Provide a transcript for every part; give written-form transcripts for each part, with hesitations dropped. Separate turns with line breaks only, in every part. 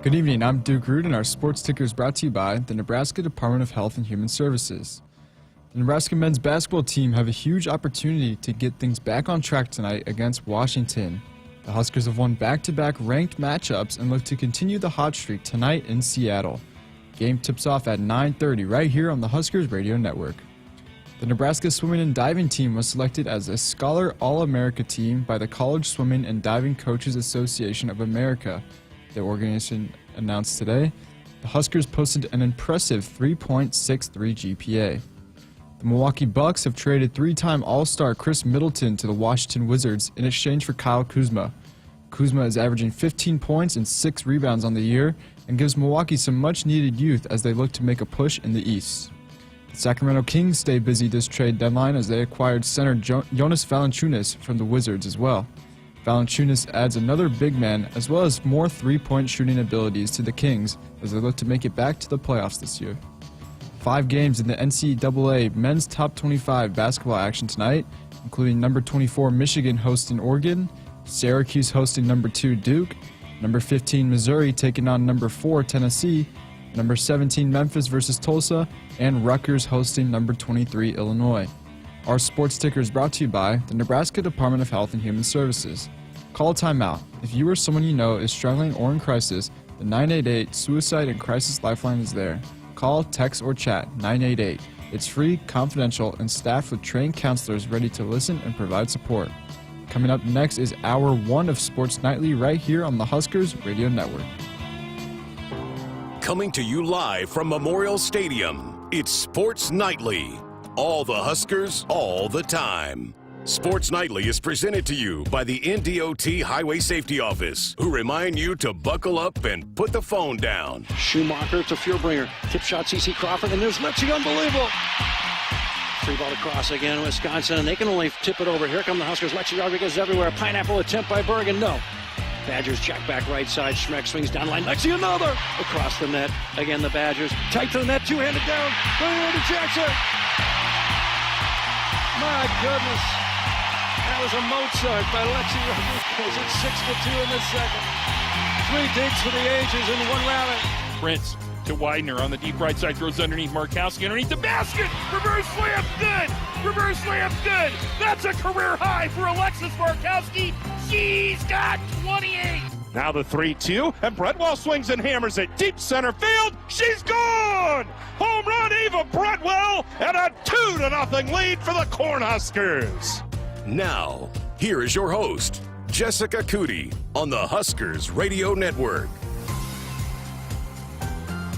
Good evening, I'm Duke Root, and our sports ticker is brought to you by the Nebraska Department of Health and Human Services. The Nebraska men's basketball team have a huge opportunity to get things back on track tonight against Washington. The Huskers have won back-to-back ranked matchups and look to continue the hot streak tonight in Seattle. Game tips off at 9:30 right here on the Huskers Radio Network. The Nebraska swimming and diving team was selected as a Scholar All-America team by the College Swimming and Diving Coaches Association of America. The organization announced today the Huskers posted an impressive 3.63 GPA. The Milwaukee Bucks have traded three-time All-Star Chris Middleton to the Washington Wizards in exchange for Kyle Kuzma. Kuzma is averaging 15 points and 6 rebounds on the year and gives Milwaukee some much-needed youth as they look to make a push in the East. The Sacramento Kings stay busy this trade deadline as they acquired center Jonas Valanciunas from the Wizards as well. Valanciunas adds another big man as well as more three-point shooting abilities to the Kings as they look to make it back to the playoffs this year. 5 games in the NCAA men's top 25 basketball action tonight, including number 24 Michigan hosting Oregon, Syracuse hosting number 2 Duke, number 15 Missouri taking on number 4 Tennessee, number 17 Memphis versus Tulsa, and Rutgers hosting number 23 Illinois. Our sports ticker is brought to you by the Nebraska Department of Health and Human Services. Call a timeout. If you or someone you know is struggling or in crisis, the 988 Suicide and Crisis Lifeline is there. Call, text, or chat 988. It's free, confidential, and staffed with trained counselors ready to listen and provide support. Coming up next is Hour 1 of Sports Nightly right here on the Huskers Radio Network.
Coming to you live from Memorial Stadium, it's Sports Nightly. All the Huskers, all the time. Sports Nightly is presented to you by the NDOT Highway Safety Office, who remind you to buckle up and put the phone down.
Schumacher to Fuhrbringer. Tip shot, C.C. Crawford, and there's Lipsy. Unbelievable. Free ball across again, Wisconsin, and they can only tip it over. Here come the Huskers. Lexi Rodriguez everywhere. Pineapple attempt by Bergen. No. Badgers check back right side. Schmeck swings down line. Lexi another. Across the net. Again, the Badgers. Tight to the net. Two-handed down. Going over to Jackson. My goodness. That was a Mozart by Lexi Rodriguez. It's 6-2 in the second. 3 digs for the ages in one rally.
Prince to Widener on the deep right side, throws underneath Markowski, underneath the basket. Reverse layup, good. Reverse layup, good. That's a career high for Alexis Markowski. She's got 28. Now the 3-2, and Bretwell swings and hammers it deep center field. She's gone! Home run, Eva Bretwell, and a 2-0 lead for the Cornhuskers.
Now, here is your host, Jessica Coody, on the Huskers Radio Network.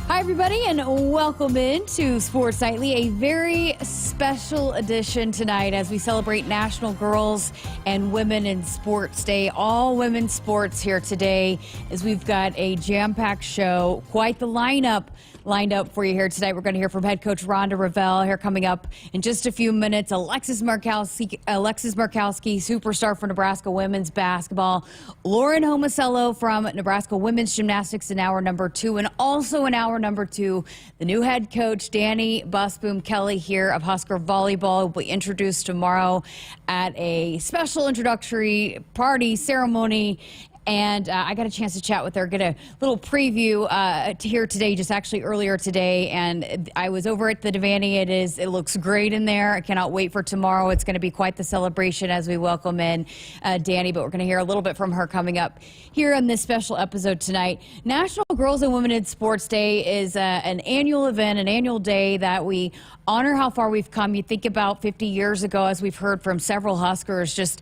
Hi, everybody, and welcome into Sports Nightly, a very special edition tonight as we celebrate National Girls and Women in Sports Day. All women's sports here today as we've got a jam-packed show, quite the lineup lined up for you here tonight. We're going to hear from head coach Rhonda Revelle here coming up in just a few minutes. Alexis Markowski, superstar for Nebraska women's basketball. Lauren Homicello from Nebraska women's gymnastics in hour number 2, and also in hour number 2, the new head coach Danny Busboom Kelly here of Husker volleyball will be introduced tomorrow at a special introductory party ceremony. And I got a chance to chat with her, get a little preview here today, just actually earlier today. And I was over at the Devaney. It looks great in there. I cannot wait for tomorrow. It's going to be quite the celebration as we welcome in Danny. But we're going to hear a little bit from her coming up here on this special episode tonight. National Girls and Women in Sports Day is an annual event, an annual day that we honor how far we've come. You think about 50 years ago, as we've heard from several Huskers, just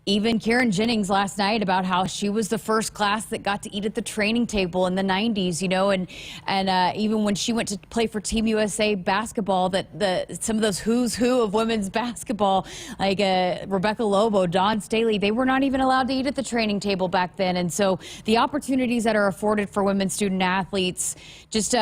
even Karen Jennings last night about how she was the first class that got to eat at the training table in the 90s, you know, and even when she went to play for Team USA basketball, that some of those who's who of women's basketball, like Rebecca Lobo, Dawn Staley, they were not even allowed to eat at the training table back then. And so the opportunities that are afforded for women student athletes, just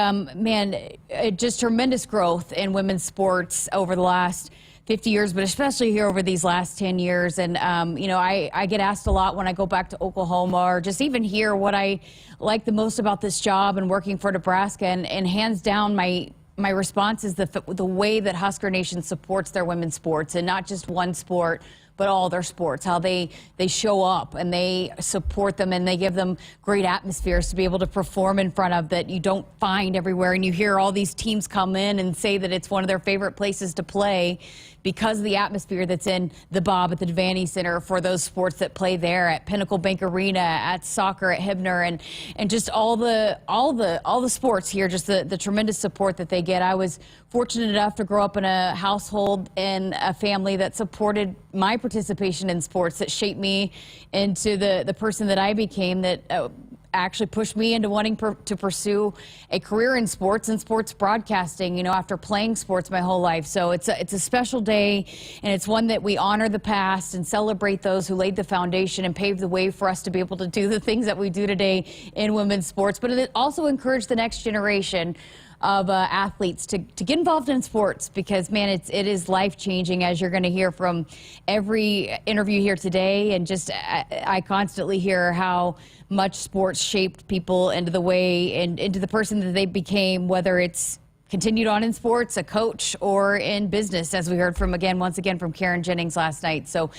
just tremendous growth in women's sports over the last 50 years, but especially here over these last 10 years. And, I get asked a lot when I go back to Oklahoma or just even here what I like the most about this job and working for Nebraska. And hands down, my response is the way that Husker Nation supports their women's sports, and not just one sport, but all their sports, how they show up and they support them and they give them great atmospheres to be able to perform in front of that you don't find everywhere. And you hear all these teams come in and say that it's one of their favorite places to play because of the atmosphere that's in the Bob at the Devaney Center for those sports that play there, at Pinnacle Bank Arena, at soccer at Hibner, and just all the sports here, just the tremendous support that they get. I was fortunate enough to grow up in a household and a family that supported my participation in sports, that shaped me into the person that I became, that actually pushed me into wanting to pursue a career in sports and sports broadcasting, you know, after playing sports my whole life. So it's a special day, and it's one that we honor the past and celebrate those who laid the foundation and paved the way for us to be able to do the things that we do today in women's sports. But it also encouraged the next generation of athletes to get involved in sports, because man, it is life-changing, as you're going to hear from every interview here today. And just I constantly hear how much sports shaped people into the way and into the person that they became, whether it's continued on in sports, a coach, or in business, as we heard from once again from Karen Jennings last night. So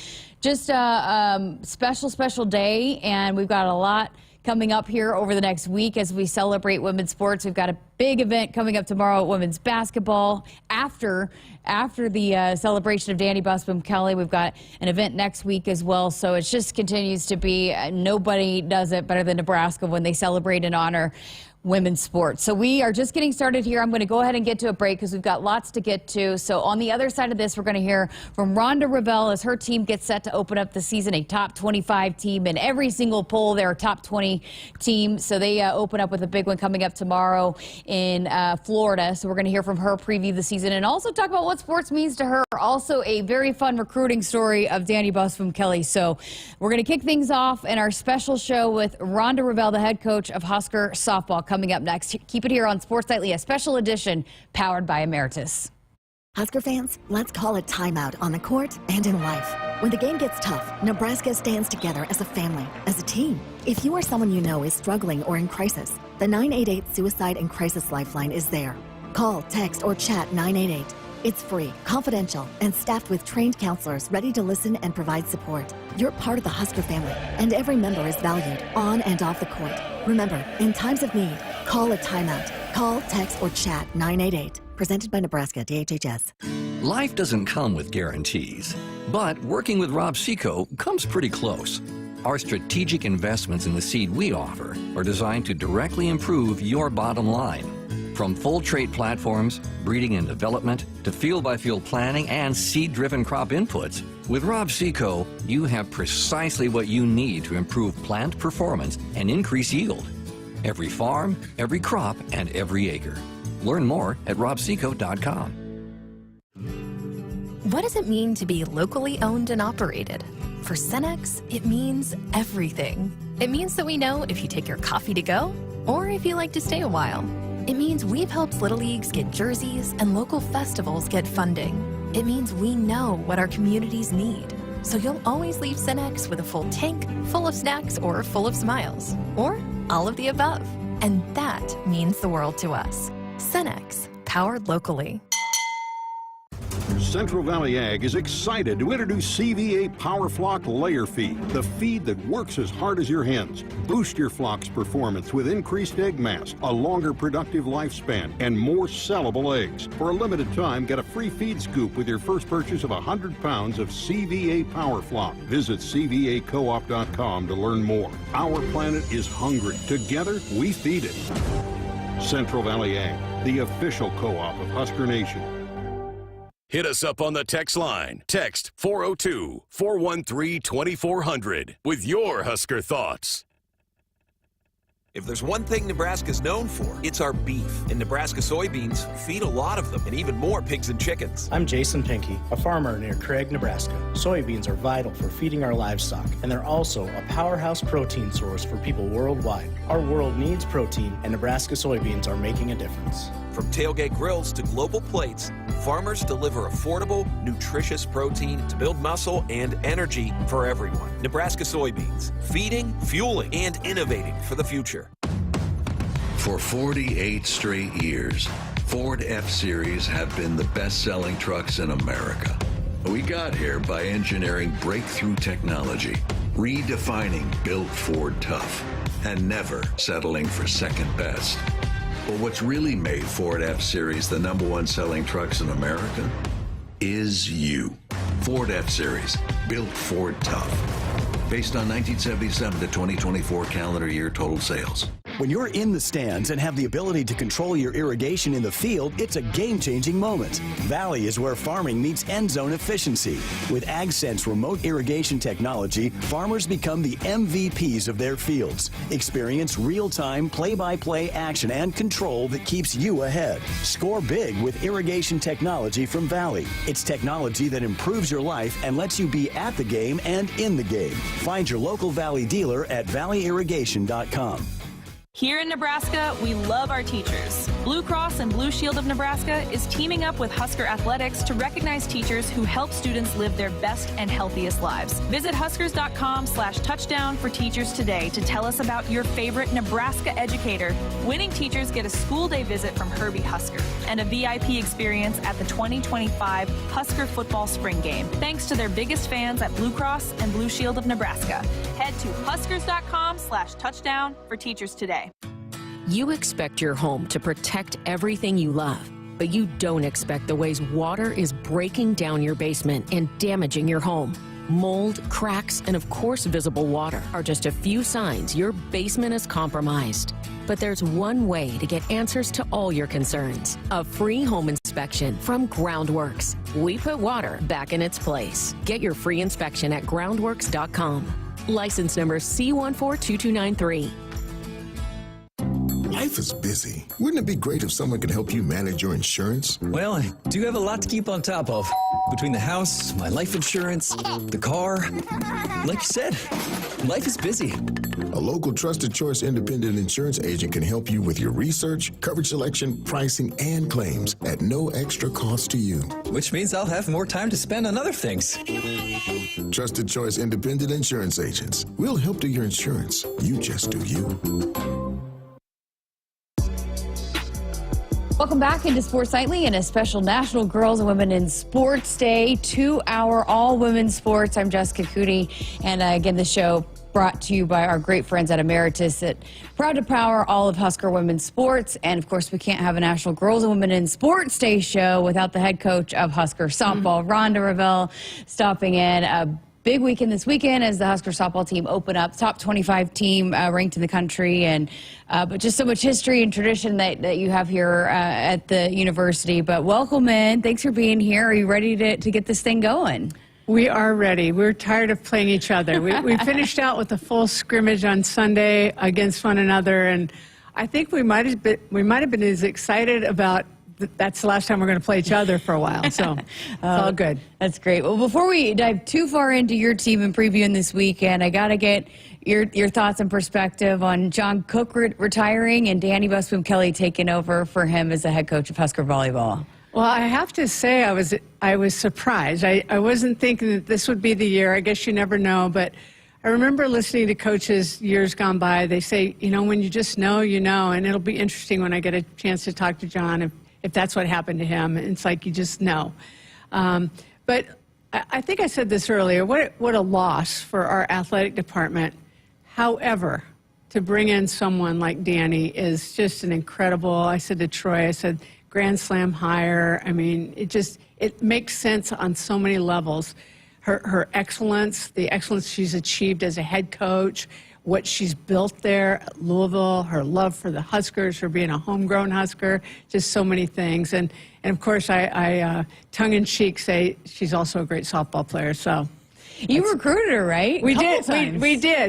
just a special day, and we've got a lot coming up here over the next week as we celebrate women's sports. We've got a big event coming up tomorrow at women's basketball. After the celebration of Danny Busboom Kelly, we've got an event next week as well. So it just continues to be, nobody does it better than Nebraska when they celebrate and honor women's sports. So we are just getting started here. I'm going to go ahead and get to a break because we've got lots to get to. So on the other side of this, we're going to hear from Rhonda Revelle as her team gets set to open up the season, a top 25 team in every single poll. They're a top 20 team. So they open up with a big one coming up tomorrow in Florida. So we're going to hear from her, preview the season, and also talk about what sports means to her. Also a very fun recruiting story of Danny Busboom Kelly. So we're going to kick things off in our special show with Rhonda Revelle, the head coach of Husker softball, coming up next. Keep it here on Sports Nightly, a special edition powered by Emeritus.
Husker fans, let's call a timeout on the court and in life. When the game gets tough, Nebraska stands together as a family, as a team. If you or someone you know is struggling or in crisis, the 988 Suicide and Crisis Lifeline is there. Call, text, or chat 988. It's free, confidential, and staffed with trained counselors ready to listen and provide support. You're part of the Husker family, and every member is valued on and off the court. Remember, in times of need, call a timeout. Call, text, or chat 988. Presented by Nebraska DHHS.
Life doesn't come with guarantees, but working with Rob Seco comes pretty close. Our strategic investments in the seed we offer are designed to directly improve your bottom line. From full trait platforms, breeding and development, to field-by-field planning and seed-driven crop inputs, with Rob Seco, you have precisely what you need to improve plant performance and increase yield. Every farm, every crop, and every acre. Learn more at robseco.com.
What does it mean to be locally owned and operated? For Cenex, it means everything. It means that we know if you take your coffee to go or if you like to stay a while. It means we've helped Little Leagues get jerseys and local festivals get funding. It means we know what our communities need. So you'll always leave Cenex with a full tank, full of snacks, or full of smiles. Or all of the above. And that means the world to us. Cenex, powered locally.
Central Valley Ag is excited to introduce CVA Power Flock Layer Feed, the feed that works as hard as your hens. Boost your flock's performance with increased egg mass, a longer productive lifespan, and more sellable eggs. For a limited time, get a free feed scoop with your first purchase of 100 pounds of CVA Power Flock. Visit CVAcoop.com to learn more. Our planet is hungry. Together, we feed it. Central Valley Ag, the official co-op of Husker Nation.
Hit us up on the text line. Text 402-413-2400 with your Husker thoughts.
If there's one thing Nebraska's known for, it's our beef. And Nebraska soybeans feed a lot of them, and even more pigs and chickens.
I'm Jason Pinky, a farmer near Craig, Nebraska. Soybeans are vital for feeding our livestock, and they're also a powerhouse protein source for people worldwide. Our world needs protein, and Nebraska soybeans are making a difference.
From tailgate grills to global plates, farmers deliver affordable, nutritious protein to build muscle and energy for everyone. Nebraska soybeans, feeding, fueling, and innovating for the future.
For 48 straight years, Ford F-Series have been the best-selling trucks in America. We got here by engineering breakthrough technology, redefining Built Ford Tough, and never settling for second best. But what's really made Ford F-Series the #1 selling trucks in America is you. Ford F-Series, Built Ford Tough. Based on 1977 to 2024 calendar year total sales.
When you're in the stands and have the ability to control your irrigation in the field, it's a game-changing moment. Valley is where farming meets end zone efficiency. With AgSense remote irrigation technology, farmers become the MVPs of their fields. Experience real-time, play-by-play action and control that keeps you ahead. Score big with irrigation technology from Valley. It's technology that improves your life and lets you be at the game and in the game. Find your local Valley dealer at valleyirrigation.com.
Here in Nebraska, we love our teachers. Blue Cross and Blue Shield of Nebraska is teaming up with Husker Athletics to recognize teachers who help students live their best and healthiest lives. Visit huskers.com/touchdown for teachers today to tell us about your favorite Nebraska educator. Winning teachers get a school day visit from Herbie Husker and a VIP experience at the 2025 Husker football spring game, thanks to their biggest fans at Blue Cross and Blue Shield of Nebraska. Head to huskers.com/touchdown for teachers today.
You expect your home to protect everything you love, but you don't expect the ways water is breaking down your basement and damaging your home. Mold, cracks, and of course visible water are just a few signs your basement is compromised. But there's one way to get answers to all your concerns. A free home inspection from Groundworks. We put water back in its place. Get your free inspection at groundworks.com. License number C142293.
Life is busy. Wouldn't it be great if someone could help you manage your insurance?
Well, I do have a lot to keep on top of. Between the house, my life insurance, the car. Like you said, life is busy.
A local Trusted Choice independent insurance agent can help you with your research, coverage selection, pricing, and claims at no extra cost to you.
Which means I'll have more time to spend on other things.
Trusted Choice independent insurance agents. We'll help do your insurance. You just do you.
Welcome back into Sports Nightly and a special National Girls and Women in Sports Day, 2-hour all-women sports. I'm Jessica Coody, and again, the show brought to you by our great friends at Emeritus that proud to power all of Husker women's sports. And of course, we can't have a National Girls and Women in Sports Day show without the head coach of Husker softball, Rhonda Revelle, stopping in. A big weekend this weekend as the Husker softball team open up, top 25 team ranked in the country, and but just so much history and tradition that you have here at the university. But welcome in. Thanks for being here. Are you ready to get this thing going?
We are ready. We're tired of playing each other. We finished out with a full scrimmage on Sunday against one another, and I think we might have been as excited about that's the last time we're going to play each other for a while, so it's all good.
That's great. Well, before we dive too far into your team and previewing this weekend, I got to get your thoughts and perspective on John Cook retiring and Danny Busboom-Kelly taking over for him as the head coach of Husker volleyball.
Well, I have to say I was surprised. I wasn't thinking that this would be the year. I guess you never know, but I remember listening to coaches years gone by. They say, you know, when you just know, you know, and it'll be interesting when I get a chance to talk to John if that's what happened to him. It's like you just know. But I think I said this earlier, what a loss for our athletic department. However, to bring in someone like Danny is just an incredible, I said to Troy, I said, Grand Slam hire. I mean, it makes sense on so many levels. Her excellence, the excellence she's achieved as a head coach, what she's built there at Louisville, her love for the Huskers, her being a homegrown Husker, just so many things. And of course, I tongue-in-cheek say she's also a great softball player. So
you recruited her, right?
We did.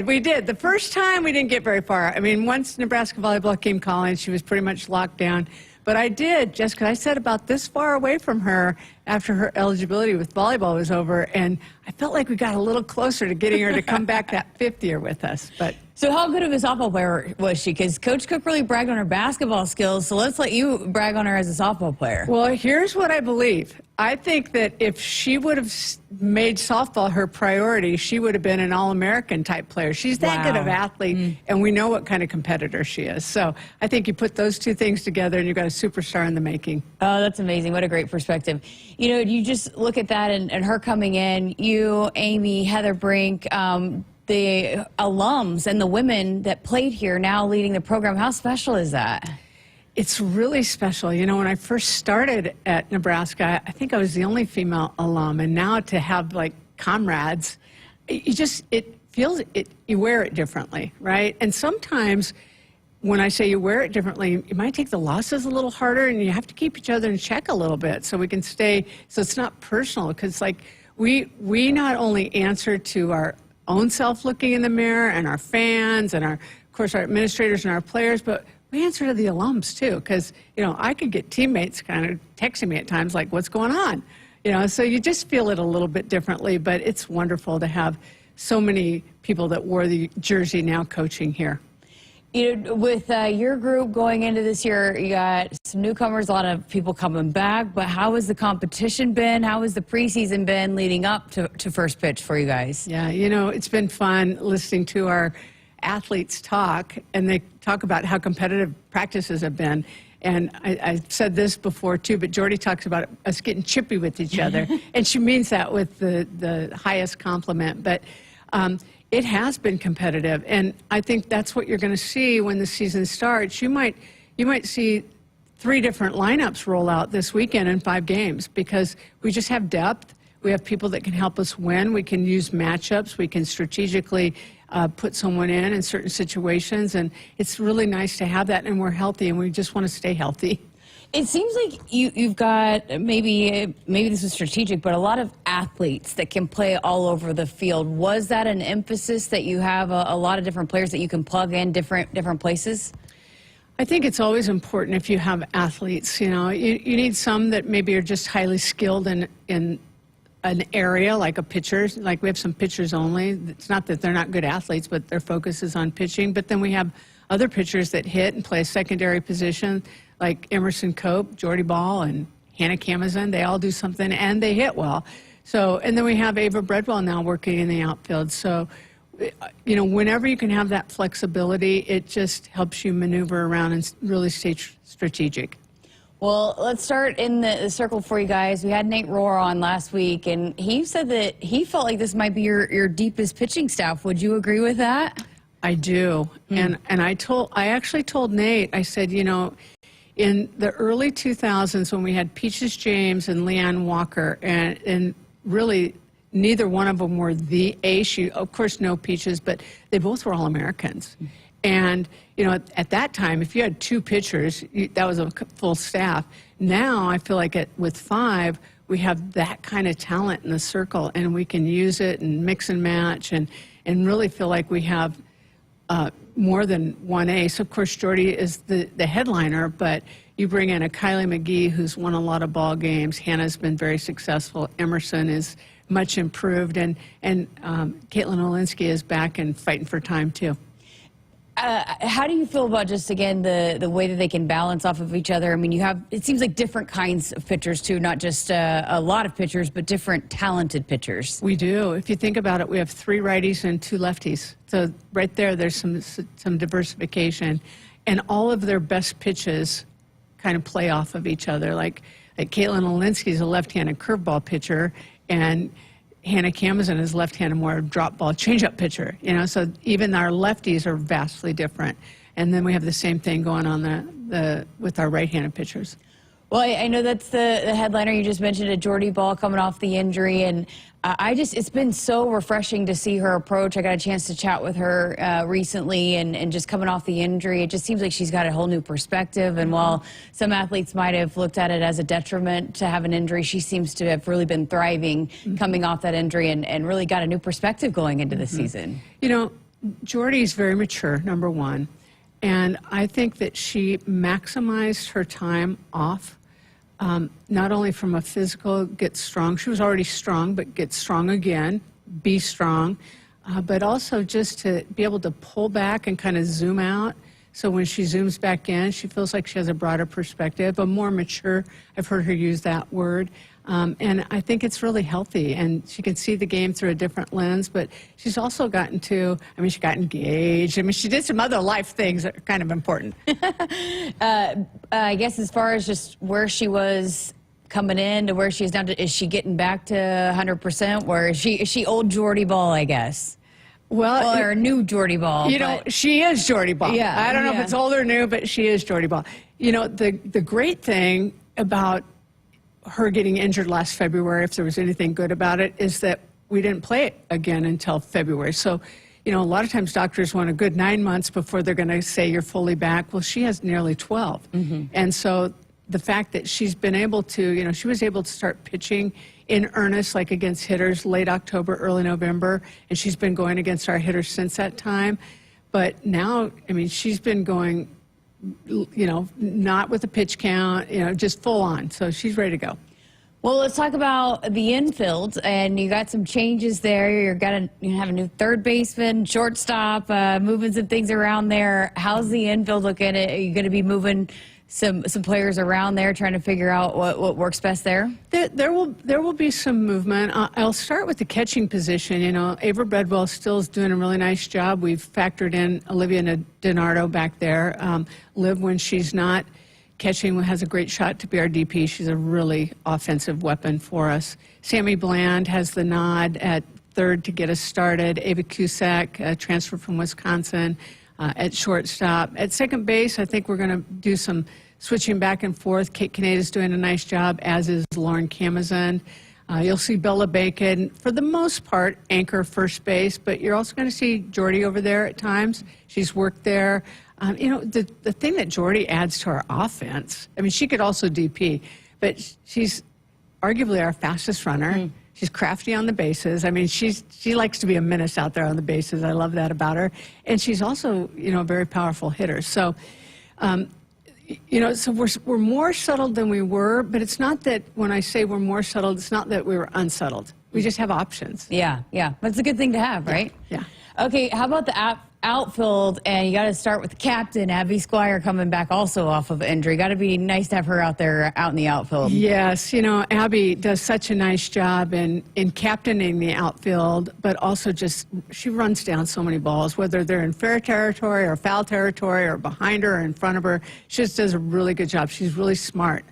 We did. The first time we didn't get very far. I mean, once Nebraska volleyball came calling, she was pretty much locked down. But I did, Jessica, I sat about this far away from her after her eligibility with volleyball was over, and I felt like we got a little closer to getting her to come back that fifth year with us. But
So how good of a softball player was she? Because Coach Cook really bragged on her basketball skills, so let's let you brag on her as a softball player.
Well, here's what I believe. I think that if she would have made softball her priority, she would have been an All-American type player. She's that good of an athlete, and we know what kind of competitor she is. So I think you put those two things together, and you've got a superstar in the making.
Oh, that's amazing. What a great perspective. You know, you just look at that and her coming in, you, Amy, Heather Brink, the alums and the women that played here now leading the program. How special is that?
It's really special. You know, when I first started at Nebraska, I think I was the only female alum, and now to have like comrades, you wear it differently, right? And sometimes when I say you wear it differently, you might take the losses a little harder, and you have to keep each other in check a little bit so we can stay, so it's not personal, because like we not only answer to our own self looking in the mirror and our fans and of course our administrators and our players, but we answer to the alums too, because you know I could get teammates kind of texting me at times like, what's going on, you know, so you just feel it a little bit differently. But it's wonderful to have so many people that wore the jersey now coaching here.
You know, with your group going into this year, you got some newcomers, a lot of people coming back, but how has the competition been? How has the preseason been leading up to first pitch for you guys?
Yeah, you know, it's been fun listening to our athletes talk, and they talk about how competitive practices have been. And I said this before too, but Jordy talks about us getting chippy with each other, and she means that with the highest compliment. But it has been competitive, and I think that's what you're going to see when the season starts. You might see 3 different lineups roll out this weekend in 5 games, because we just have depth. We have people that can help us win. We can use matchups. We can strategically put someone in certain situations, and it's really nice to have that. And we're healthy, and we just want to stay healthy.
It seems like you've got, maybe this is strategic, but a lot of athletes that can play all over the field. Was that an emphasis, that you have a lot of different players that you can plug in different places?
I think it's always important if you have athletes. You know, you need some that maybe are just highly skilled in an area, like a pitcher. Like we have some pitchers only. It's not that they're not good athletes, but their focus is on pitching. But then we have other pitchers that hit and play a secondary position, like Emerson Cope, Jordy Ball, and Hannah Camazin. They all do something, and they hit well. So, and then we have Ava Breadwell now working in the outfield. So, you know, whenever you can have that flexibility, it just helps you maneuver around and really stay strategic.
Well, let's start in the circle for you guys. We had Nate Rohr on last week, and he said that he felt like this might be your deepest pitching staff. Would you agree with that?
I do. And I actually told Nate, I said, you know, in the early 2000s when we had Peaches James and Leanne Walker, and really neither one of them were the ace. Of course, no Peaches, but they both were All-Americans. And, you know, at that time, if you had 2 pitchers, that was a full staff. Now I feel like with 5, we have that kind of talent in the circle, and we can use it and mix and match and really feel like we have more than one ace. Of course, Jordy is the headliner, but you bring in a Kylie McGee who's won a lot of ball games. Hannah's been very successful. Emerson is much improved, and Caitlin Olinsky is back and fighting for time too.
How do you feel about just, again, the way that they can balance off of each other? I mean, you have, it seems like different kinds of pitchers too, not just a lot of pitchers, but different talented pitchers.
We do. If you think about it, we have 3 righties and 2 lefties. So right there, there's some diversification, and all of their best pitches kind of play off of each other. Like Caitlin Olinsky is a left-handed curveball pitcher, and Hannah Camazin is left-handed, more drop ball changeup pitcher. You know, so even our lefties are vastly different. And then we have the same thing going on with our right-handed pitchers.
Well, I know that's the headliner. You just mentioned Jordy Ball coming off the injury, and it's been so refreshing to see her approach. I got a chance to chat with her recently, and just coming off the injury, it just seems like she's got a whole new perspective. And while some athletes might have looked at it as a detriment to have an injury, she seems to have really been thriving coming off that injury, and really got a new perspective going into the season.
You know, Jordy's very mature, number one, and I think that she maximized her time off. Not only from a physical, get strong. She was already strong, but get strong again, be strong. but also just to be able to pull back and kind of zoom out. So when she zooms back in, she feels like she has a broader perspective, a more mature. I've heard her use that word. And I think it's really healthy. And she can see the game through a different lens. But she's also gotten to, she got engaged. She did some other life things that are kind of important.
I guess as far as just where she was coming in to where she is now, is she getting back to 100%? Where is she old Jordy Ball, I guess?
Well,
or new Jordy Ball.
She is Jordy Ball.
Yeah,
I don't know if it's old or new, but she is Jordy Ball. The great thing about her getting injured last February, if there was anything good about it, is that we didn't play it again until February. So, a lot of times doctors want a good 9 months before they're going to say you're fully back. Well, she has nearly 12. And so the fact that she's been able to, she was able to start pitching in earnest, like against hitters, late October, early November, and she's been going against our hitters since that time. But now, she's been going, not with a pitch count, just full on. So she's ready to go.
Well, let's talk about the infield, and you got some changes there. You have a new third baseman, shortstop, moving some things around there. How's the infield looking? Are you going to be moving some players around there, trying to figure out what works best there?
There will be some movement. I'll start with the catching position. Ava Bredwell still is doing a really nice job. We've factored in Olivia DiNardo back there. Liv, when she's not catching, has a great shot to be our DP. She's a really offensive weapon for us. Sammy Bland has the nod at third to get us started. Ava Cusack, transfer from Wisconsin, at shortstop. At second base, I think we're going to do some switching back and forth. Kate Kaneda's doing a nice job, as is Lauren Camazin. You'll see Bella Bacon, for the most part, anchor first base, but you're also going to see Jordy over there at times. She's worked there. The thing that Jordy adds to our offense, she could also DP, but she's arguably our fastest runner. She's crafty on the bases. She likes to be a menace out there on the bases. I love that about her. And she's also, a very powerful hitter. So, so we're more settled than we were, but it's not that when I say we're more settled, it's not that we were unsettled. We just have options.
Yeah. That's a good thing to have, right?
Yeah.
Okay, how about the outfield? And you got to start with the captain, Abby Squire, coming back also off of injury. Got to be nice to have her out there, out in the outfield.
Yes, Abby does such a nice job in captaining the outfield, but also she runs down so many balls, whether they're in fair territory or foul territory or behind her or in front of her. She just does a really good job. She's really smart.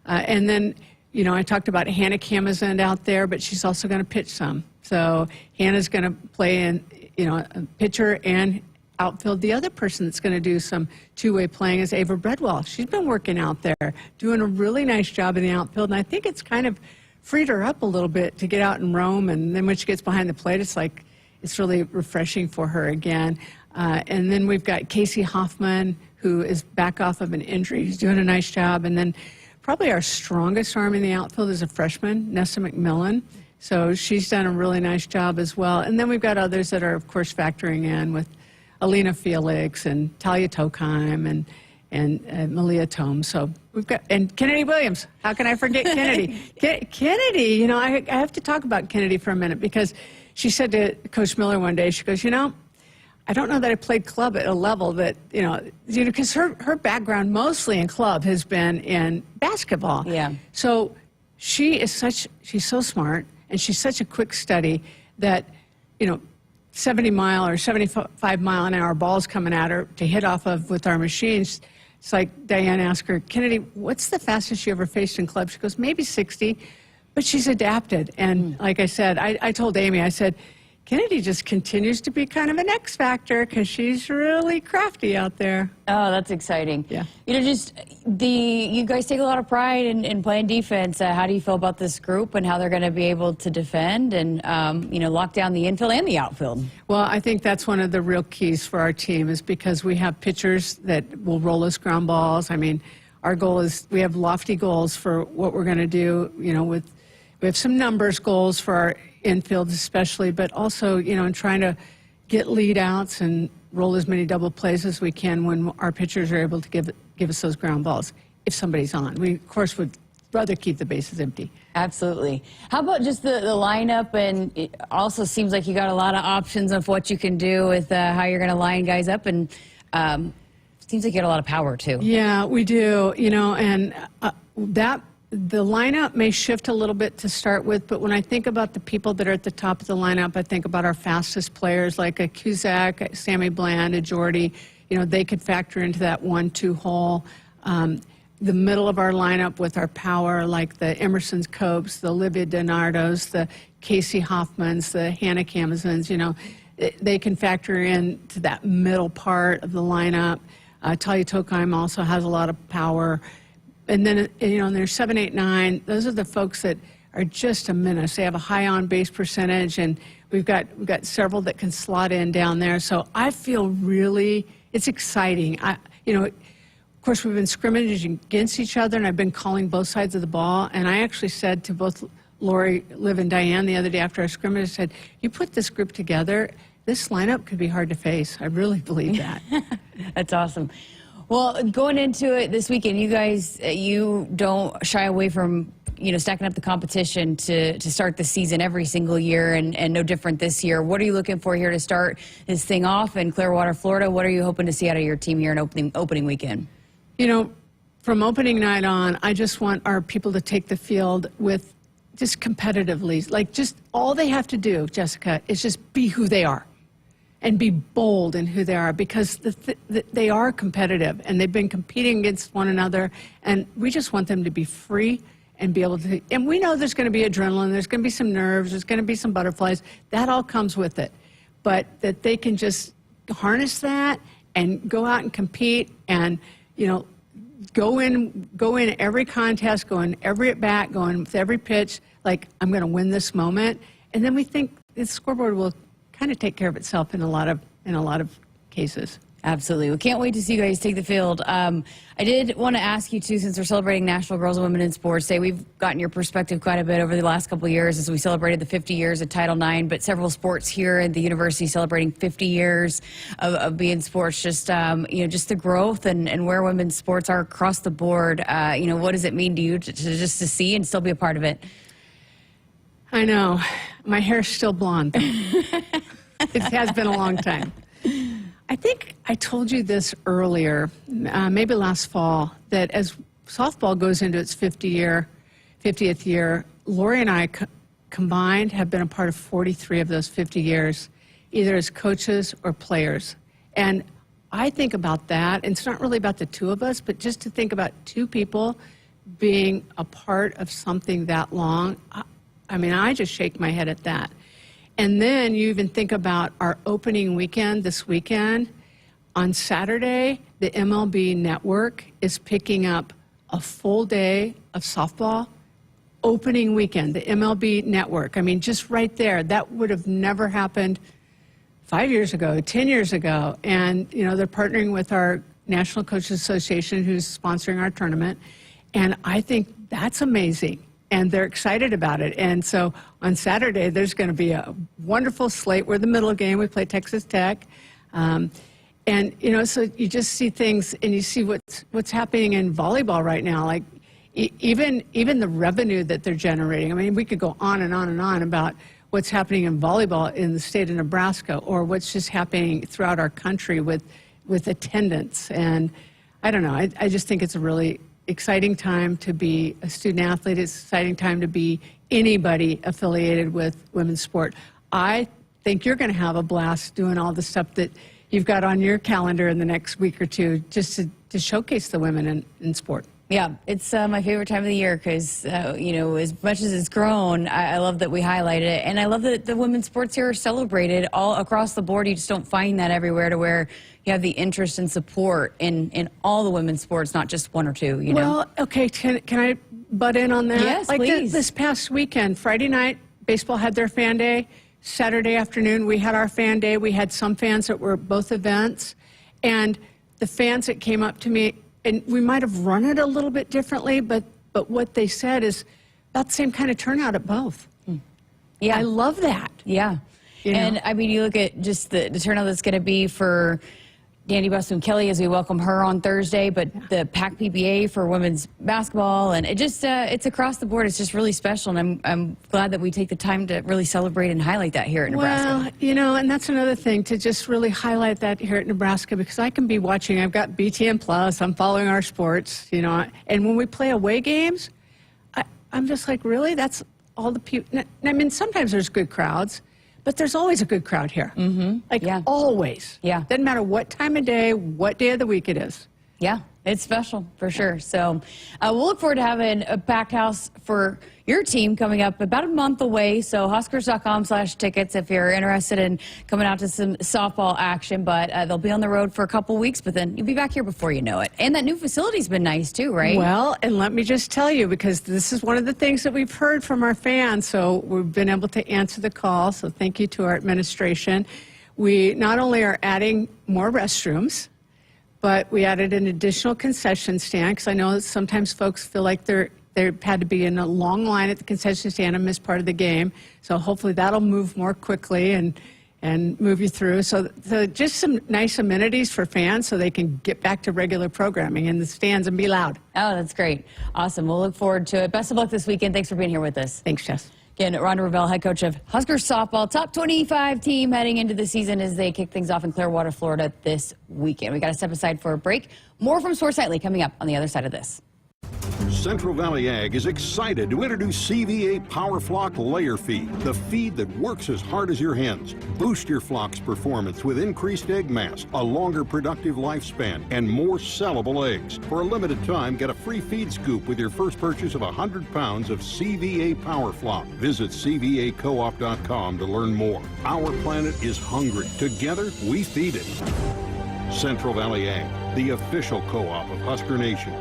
And then, I talked about Hannah Camazin out there, but she's also going to pitch some. So Hannah's going to play in, a pitcher and outfield. The other person that's going to do some two-way playing is Ava Bredwell. She's been working out there, doing a really nice job in the outfield, and I think it's kind of freed her up a little bit to get out and roam, and then when she gets behind the plate, it's really refreshing for her again. And then we've got Casey Hoffman, who is back off of an injury. He's doing a nice job. And then probably our strongest arm in the outfield is a freshman, Nessa McMillan. So she's done a really nice job as well. And then we've got others that are, of course, factoring in with Alina Felix and Talia Tokheim and Malia Tome. So we've got, and Kennedy Williams. How can I forget Kennedy? Kennedy, I have to talk about Kennedy for a minute, because she said to Coach Miller one day, she goes, I don't know that I played club at a level that, because her background mostly in club has been in basketball.
Yeah.
So she's so smart, and she's such a quick study that, 70-mile or 75-mile-an-hour balls coming at her to hit off of with our machines. It's like Diane asked her, Kennedy, what's the fastest you ever faced in club? She goes, maybe 60, but she's adapted. And like I said, I told Amy, I said, Kennedy just continues to be kind of an X factor because she's really crafty out there.
Oh, that's exciting.
Yeah.
You guys take a lot of pride in playing defense. How do you feel about this group and how they're going to be able to defend and, lock down the infield and the outfield?
Well, I think that's one of the real keys for our team, is because we have pitchers that will roll us ground balls. Our goal is, we have lofty goals for what we're going to do, we have some numbers goals for our infield especially, but also, in trying to get lead outs and roll as many double plays as we can when our pitchers are able to give us those ground balls if somebody's on. We, of course, would rather keep the bases empty.
Absolutely. How about just the lineup? And it also seems like you got a lot of options of what you can do with how you're going to line guys up. And seems like you got a lot of power, too.
Yeah, we do. You know, and the lineup may shift a little bit to start with, but when I think about the people that are at the top of the lineup, I think about our fastest players like a Cusack, a Sammy Bland, a Jordy. You know, they could factor into that 1-2 hole. The middle of our lineup with our power, like the Emerson's Copes, the Olivia Donardos, the Casey Hoffmans, the Hannah Camazins, you know, they can factor into that middle part of the lineup. Talia Tokheim also has a lot of power. And then, you know, there's 7, 8, 9. Those are the folks that are just a menace. They have a high on-base percentage, and we've got several that can slot in down there. So I feel really, it's exciting. You know, of course, we've been scrimmaging against each other, and I've been calling both sides of the ball. And I actually said to both Lori, Liv, and Diane the other day after our scrimmage, I said, you put this group together, this lineup could be hard to face. I really believe that.
That's awesome. Well, going into it this weekend, you guys, you don't shy away from, you know, stacking up the competition to start the season every single year, and no different this year. What are you looking for here to start this thing off in Clearwater, Florida? What are you hoping to see out of your team here in opening weekend?
You know, from opening night on, I just want our people to take the field with just competitively. Like, just all they have to do, Jessica, is just be who they are and be bold in who they are, because they are competitive and they've been competing against one another, and we just want them to be free and be able to, and we know there's going to be adrenaline, there's going to be some nerves, there's going to be some butterflies, that all comes with it, but that they can just harness that and go out and compete and, you know, go in every contest, go in every at bat, go in with every pitch, like, I'm going to win this moment. And then we think the scoreboard will kind of take care of itself in a lot of cases.
Absolutely. We can't wait to see you guys take the field. I did want to ask you, too, since we're celebrating National Girls and Women in Sports Day, we've gotten your perspective quite a bit over the last couple of years as we celebrated the 50 years of Title IX, but several sports here at the university celebrating 50 years of being sports. Just, you know, just the growth and where women's sports are across the board. You know, what does it mean to you to see and still be a part of it?
I know. My hair's still blonde. It has been a long time. I think I told you this earlier, maybe last fall, that as softball goes into its 50th year, Lori and I combined have been a part of 43 of those 50 years, either as coaches or players. And I think about that, and it's not really about the two of us, but just to think about two people being a part of something that long, I mean, I just shake my head at that. And then you even think about our opening weekend this weekend. On Saturday, the MLB Network is picking up a full day of softball. Opening weekend, the MLB Network. I mean, just right there, that would have never happened 5 years ago, 10 years ago. And, you know, they're partnering with our National Coaches Association, who's sponsoring our tournament. And I think that's amazing. And they're excited about it. And so on Saturday, there's going to be a wonderful slate. We're the middle game. We play Texas Tech. And, you know, so you just see things, and you see what's happening in volleyball right now. Like, even the revenue that they're generating. I mean, we could go on and on and on about what's happening in volleyball in the state of Nebraska, or what's just happening throughout our country with attendance. And I don't know. I just think it's a really exciting time to be a student athlete. It's an exciting time to be anybody affiliated with women's sport. I think you're going to have a blast doing all the stuff that you've got on your calendar in the next week or two, just to showcase the women in sport.
Yeah, it's my favorite time of the year because, you know, as much as it's grown, I love that we highlight it. And I love that the women's sports here are celebrated all across the board. You just don't find that everywhere, to where you have the interest and support in all the women's sports, not just one or two, you know?
Well, okay, can I butt in on that?
Yes,
like
please.
This past weekend, Friday night, baseball had their fan day. Saturday afternoon, we had our fan day. We had some fans that were at both events. And the fans that came up to me, and we might have run it a little bit differently, but what they said is about the same kind of turnout at both.
Yeah.
I love that.
Yeah.
You know?
And, I mean, you look at just the turnout that's going to be for Danny Buston-Kelly as we welcome her on Thursday, but the PAC PBA for women's basketball, and it just it's across the board. It's just really special, and I'm glad that we take the time to really celebrate and highlight that here at Nebraska.
Well, and that's another thing, to just really highlight that here at Nebraska, because I can be watching. I've got BTN Plus. I'm following our sports, and when we play away games, I'm just like, really? That's all the people. I mean, sometimes there's good crowds, but there's always a good crowd here. Always.
Yeah.
Doesn't matter what time of day, what day of the week it is.
Yeah, it's special for sure. So we'll look forward to having a packed house for your team coming up about a month away. So Huskers.com/tickets if you're interested in coming out to some softball action. But they'll be on the road for a couple weeks, but then you'll be back here before you know it. And that new facility's been nice too, right?
Well, and let me just tell you, because this is one of the things that we've heard from our fans. So we've been able to answer the call. So thank you to our administration. We not only are adding more restrooms, but we added an additional concession stand, because I know that sometimes folks feel like they've had to be in a long line at the concession stand and miss part of the game. So hopefully that'll move more quickly and move you through. So just some nice amenities for fans so they can get back to regular programming in the stands and be loud.
Oh, that's great. Awesome. We'll look forward to it. Best of luck this weekend. Thanks for being here with us.
Thanks, Jess.
Again, Rhonda Revelle, head coach of Huskers softball, top 25 team heading into the season as they kick things off in Clearwater, Florida this weekend. We got to step aside for a break. More from Sports Nightly coming up on the other side of this.
Central Valley Ag is excited to introduce CVA Power Flock Layer Feed, the feed that works as hard as your hens. Boost your flock's performance with increased egg mass, a longer productive lifespan, and more sellable eggs. For a limited time, get a free feed scoop with your first purchase of 100 pounds of CVA Power Flock. Visit CVAcoop.com to learn more. Our planet is hungry. Together, we feed it. Central Valley Ag, the official co-op of Husker Nation.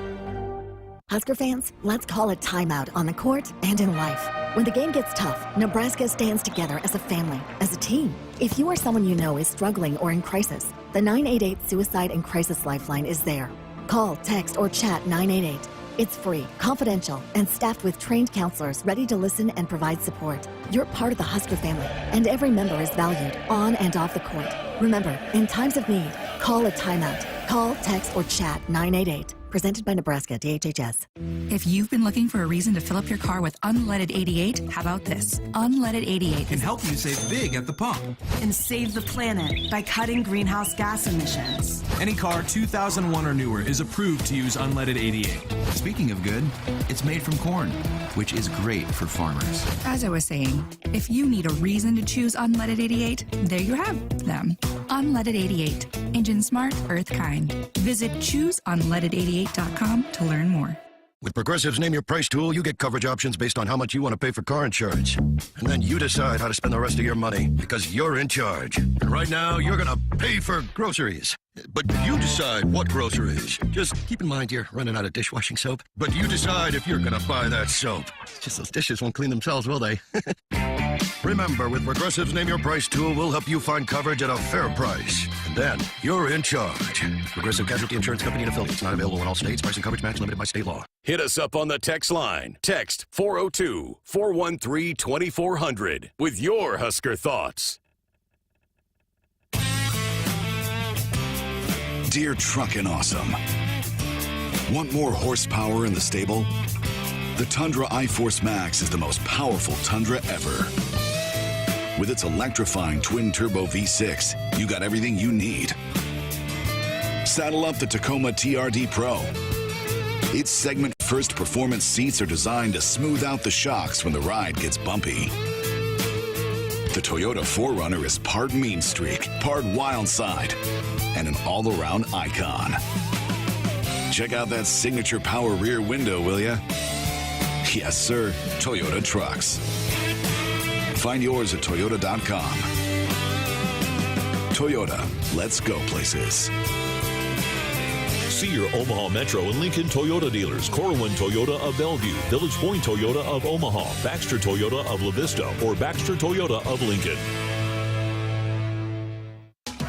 Husker fans, let's call a timeout on the court and in life. When the game gets tough, Nebraska stands together as a family, as a team. If you or someone you know is struggling or in crisis, the 988 Suicide and Crisis Lifeline is there. Call, text, or chat 988. It's free, confidential, and staffed with trained counselors ready to listen and provide support. You're part of the Husker family, and every member is valued on and off the court. Remember, in times of need, call a timeout. Call, text, or chat 988. Presented by Nebraska DHHS.
If you've been looking for a reason to fill up your car with unleaded 88, how about this? Unleaded 88
can help you save big at the pump.
And save the planet by cutting greenhouse gas emissions.
Any car 2001 or newer is approved to use unleaded 88. Speaking of good, it's made from corn, which is great for farmers.
As I was saying, if you need a reason to choose unleaded 88, there you have them. Unleaded 88. Engine smart, earth kind. Visit chooseunleaded88.com to learn more.
With Progressive's Name Your Price tool, you get coverage options based on how much you want to pay for car insurance. And then you decide how to spend the rest of your money, because you're in charge. And right now, you're going to pay for groceries. But you decide what groceries. Just keep in mind you're running out of dishwashing soap. But you decide if you're going to buy that soap. It's just those dishes won't clean themselves, will they? Remember, with Progressive's Name Your Price tool, we'll help you find coverage at a fair price. And then you're in charge. Progressive Casualty Insurance Company and affiliates. Not available in all states. Price and coverage match limited by state law.
Hit us up on the text line. Text 402-413-2400 with your Husker thoughts.
Dear Truckin' Awesome. Want more horsepower in the stable? The Tundra iForce Max is the most powerful Tundra ever. With its electrifying twin-turbo V6, you got everything you need. Saddle up the Tacoma TRD Pro. Its segment-first performance seats are designed to smooth out the shocks when the ride gets bumpy. The Toyota 4Runner is part mean streak, part wild side, and an all-around icon. Check out that signature power rear window, will ya? Yes, sir. Toyota trucks. Find yours at Toyota.com. Toyota, let's go places.
See your Omaha Metro and Lincoln Toyota dealers. Corwin Toyota of Bellevue, Village Point Toyota of Omaha, Baxter Toyota of La Vista, or Baxter Toyota of Lincoln.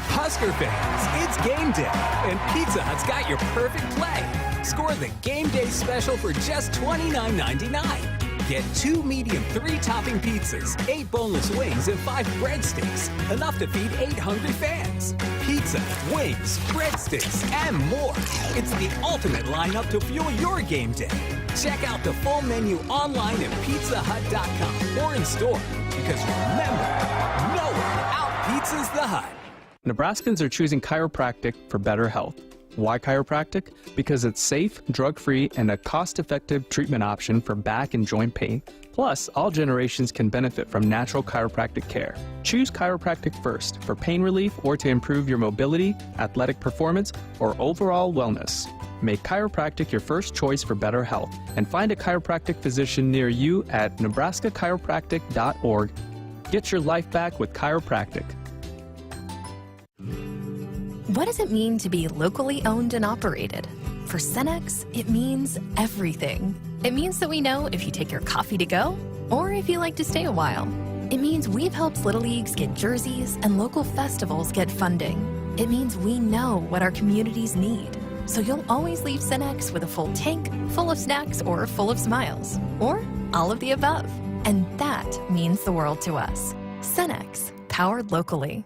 Husker fans, it's game day, and Pizza Hut's got your perfect play. Score the Game Day Special for just $29.99. Get 2 medium 3-topping pizzas, 8 boneless wings, and 5 breadsticks. Enough to feed 8 hungry fans. Peek pizza, wings, breadsticks, and more. It's the ultimate lineup to fuel your game day. Check out the full menu online at pizzahut.com or in store, because remember, no one out-pizzas the Hut.
Nebraskans are choosing chiropractic for better health. Why chiropractic? Because it's safe, drug-free, and a cost-effective treatment option for back and joint pain. Plus, all generations can benefit from natural chiropractic care. Choose chiropractic first for pain relief or to improve your mobility, athletic performance, or overall wellness. Make chiropractic your first choice for better health and find a chiropractic physician near you at nebraska-chiropractic.org. Get your life back with chiropractic.
What does it mean to be locally owned and operated? For Cenex, it means everything. It means that we know if you take your coffee to go or if you like to stay a while. It means we've helped Little Leagues get jerseys and local festivals get funding. It means we know what our communities need. So you'll always leave Cenex with a full tank, full of snacks, or full of smiles. Or all of the above. And that means the world to us. Cenex, powered locally.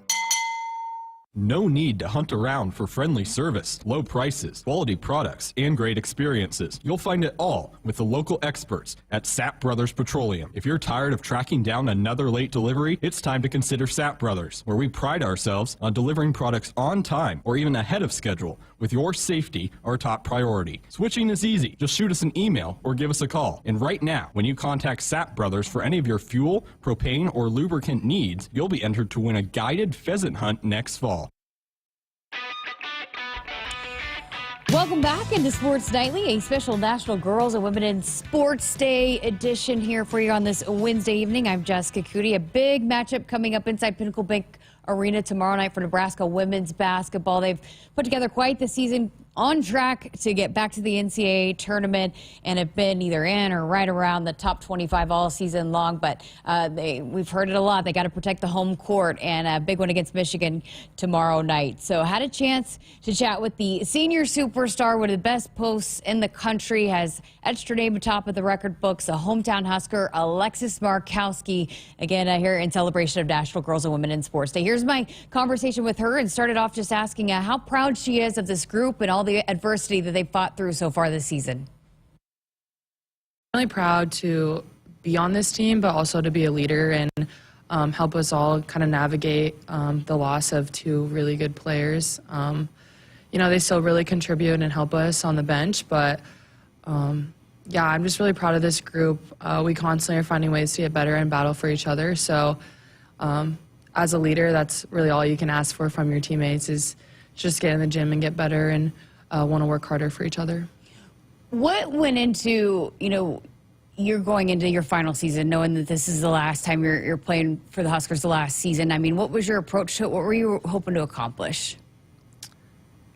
No need to hunt around for friendly service, low prices, quality products, and great experiences. You'll find it all with the local experts at Sapp Brothers Petroleum. If you're tired of tracking down another late delivery, it's time to consider Sapp Brothers, where we pride ourselves on delivering products on time or even ahead of schedule, with your safety our top priority. Switching is easy. Just shoot us an email or give us a call. And right now, when you contact Sapp Brothers for any of your fuel, propane, or lubricant needs, you'll be entered to win a guided pheasant hunt next fall.
Welcome back into Sports Nightly, a special National Girls and Women in Sports Day edition here for you on this Wednesday evening. I'm Jessica Coody. A big matchup coming up inside Pinnacle Bank Arena tomorrow night for Nebraska women's basketball. They've put together quite the season, on track to get back to the NCAA tournament, and have been either in or right around the top 25 all season long. But we've heard it a lot. They got to protect the home court, and a big one against Michigan tomorrow night. So had a chance to chat with the senior superstar, one of the best posts in the country, has etched her name atop of the record books, a hometown Husker, Alexis Markowski, again here in celebration of National Girls and Women in Sports Day. Here's my conversation with her, and started off just asking how proud she is of this group and all the adversity that they've fought through so far this season.
I'm really proud to be on this team, but also to be a leader and help us all kind of navigate the loss of two really good players. They still really contribute and help us on the bench, but yeah, I'm just really proud of this group. We constantly are finding ways to get better and battle for each other. So as a leader, that's really all you can ask for from your teammates, is just get in the gym and get better and want to work harder for each other.
What went into, you're going into your final season knowing that this is the last time you're playing for the Huskers, the last season? I mean, what was your approach to it? What were you hoping to accomplish?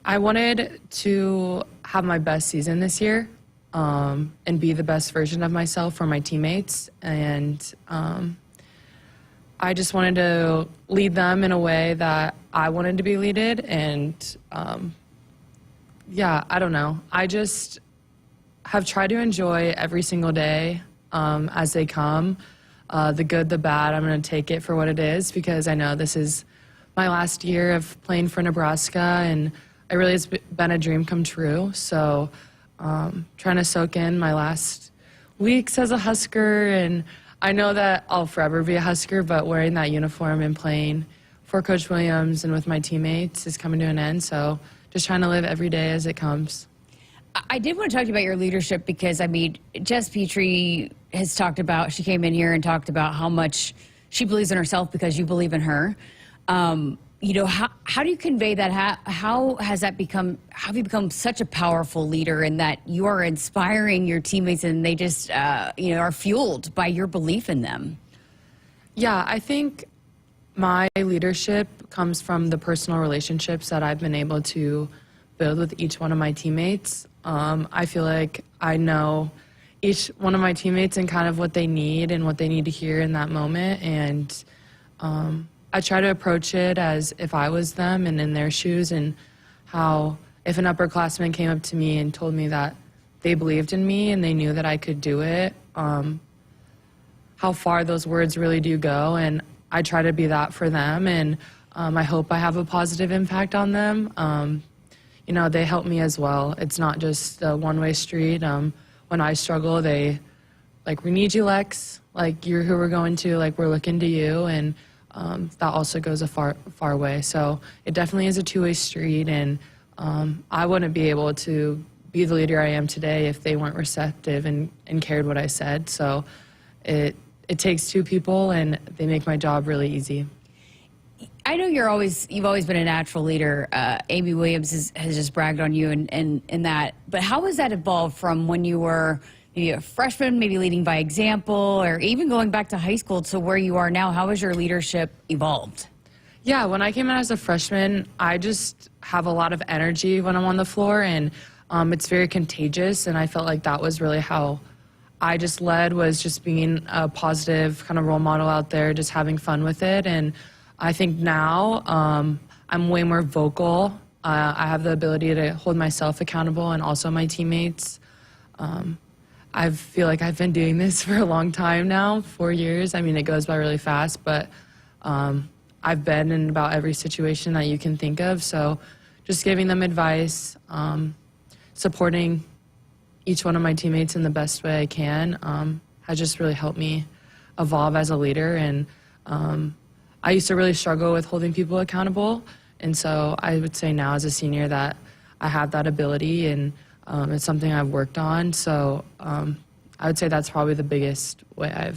I wanted to have my best season this year and be the best version of myself for my teammates. And I just wanted to lead them in a way that I wanted to be leaded. And yeah, I don't know. I just have tried to enjoy every single day as they come. The good, the bad, I'm going to take it for what it is, because I know this is my last year of playing for Nebraska, and it really has been a dream come true. So trying to soak in my last weeks as a Husker, and I know that I'll forever be a Husker, but wearing that uniform and playing for Coach Williams and with my teammates is coming to an end. So just trying to live every day as it comes.
I did want to talk to you about your leadership, because, I mean, Jess Petrie has talked about, she came in here and talked about how much she believes in herself because you believe in her. How do you convey that? How have you become such a powerful leader in that you are inspiring your teammates and they just, are fueled by your belief in them?
Yeah, I think my leadership comes from the personal relationships that I've been able to build with each one of my teammates. I feel like I know each one of my teammates and kind of what they need and what they need to hear in that moment. And I try to approach it as if I was them and in their shoes, and how if an upperclassman came up to me and told me that they believed in me and they knew that I could do it, how far those words really do go. And I try to be that for them. And I hope I have a positive impact on them. You know, they help me as well. It's not just a one-way street. When I struggle, they, like, we need you, Lex. Like, you're who we're going to. Like, we're looking to you. And that also goes a far way. So it definitely is a two-way street. And I wouldn't be able to be the leader I am today if they weren't receptive and cared what I said. So it takes two people, and they make my job really easy.
I know you've always been a natural leader. Amy Williams has just bragged on you and that. But how has that evolved from when you were maybe a freshman, maybe leading by example, or even going back to high school to where you are now? How has your leadership evolved?
Yeah, when I came in as a freshman, I just have a lot of energy when I'm on the floor, and it's very contagious. And I felt like that was really how I just led, was just being a positive kind of role model out there, just having fun with it. And I think now I'm way more vocal. I have the ability to hold myself accountable and also my teammates. I feel like I've been doing this for a long time now, 4 years. I mean, it goes by really fast, but I've been in about every situation that you can think of. So just giving them advice, supporting each one of my teammates in the best way I can has just really helped me evolve as a leader. And I used to really struggle with holding people accountable, and so I would say now as a senior that I have that ability, and it's something I've worked on. So I would say that's probably the biggest way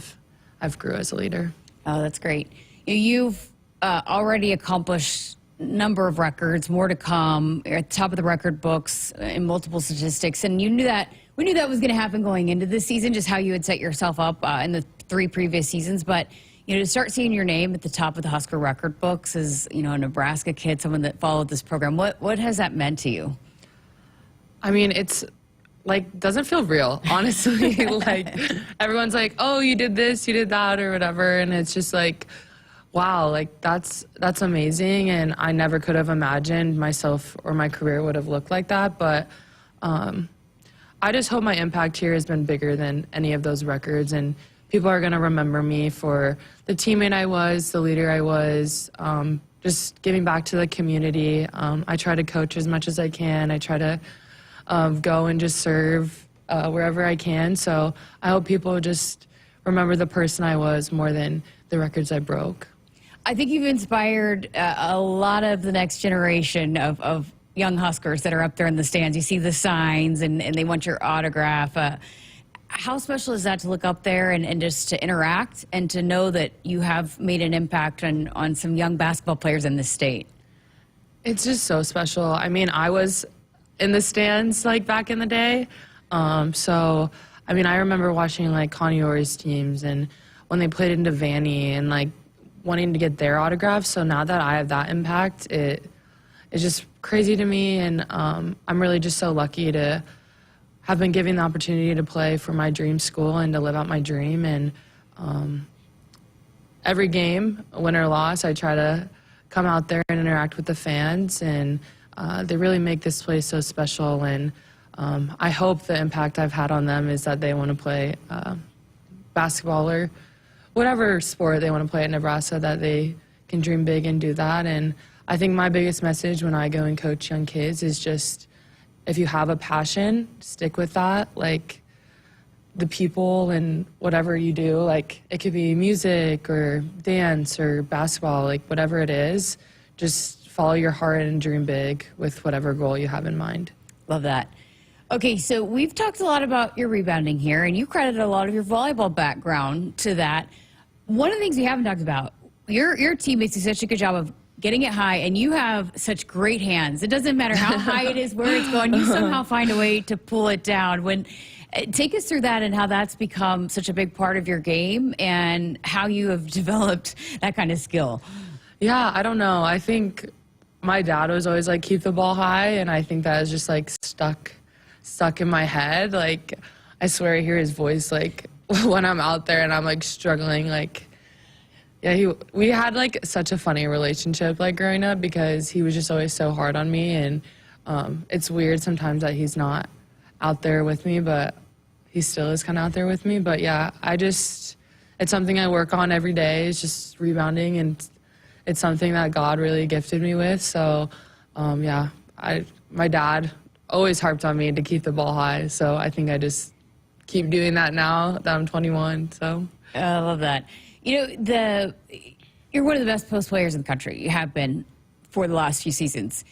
I've grew as a leader.
Oh, that's great. You've already accomplished a number of records, more to come. You're at the top of the record books in multiple statistics, and we knew that was going to happen going into this season, just how you had set yourself up in the 3 previous seasons. But to start seeing your name at the top of the Husker record books as, a Nebraska kid, someone that followed this program, what has that meant to you?
I mean, it's like, doesn't feel real, honestly. Like, everyone's like, oh, you did this, you did that, or whatever. And it's just like, wow, like that's amazing. And I never could have imagined myself or my career would have looked like that. But I just hope my impact here has been bigger than any of those records. And people are going to remember me for the teammate I was, the leader I was, just giving back to the community. I try to coach as much as I can. I try to go and just serve wherever I can. So I hope people just remember the person I was more than the records I broke.
I think you've inspired a lot of the next generation of young Huskers that are up there in the stands. You see the signs and they want your autograph. How special is that to look up there and just to interact and to know that you have made an impact on some young basketball players in this state?
It's just so special. I mean, I was in the stands like back in the day. So, I mean, I remember watching like Connie Orr's teams and when they played into Vanny and like wanting to get their autographs. So now that I have that impact, it's just crazy to me. And I'm really just so lucky to have been given the opportunity to play for my dream school and to live out my dream. And every game, win or loss, I try to come out there and interact with the fans. And they really make this place so special. And I hope the impact I've had on them is that they want to play basketball or whatever sport they want to play at Nebraska, that they can dream big and do that. And I think my biggest message when I go and coach young kids is just, if you have a passion, stick with that. Like, the people and whatever you do, like, it could be music or dance or basketball, like, whatever it is, just follow your heart and dream big with whatever goal you have in mind.
Love that. Okay, so we've talked a lot about your rebounding here, and you credited a lot of your volleyball background to that. One of the things we haven't talked about, your teammates do such a good job of getting it high, and you have such great hands. It doesn't matter how high it is, where it's going, you somehow find a way to pull it down. Take us through that and how that's become such a big part of your game and how you have developed that kind of skill.
Yeah, I don't know. I think my dad was always like, keep the ball high, and I think that is just like stuck in my head. Like, I swear I hear his voice like when I'm out there and I'm like struggling. Like, yeah, we had like such a funny relationship like growing up because he was just always so hard on me. And it's weird sometimes that he's not out there with me, but he still is kind of out there with me. But yeah, it's something I work on every day. It's just rebounding, and it's something that God really gifted me with. So, yeah, my dad always harped on me to keep the ball high. So I think I just keep doing that now that I'm 21. So
I love that. You know, you're one of the best post players in the country. You have been for the last few seasons.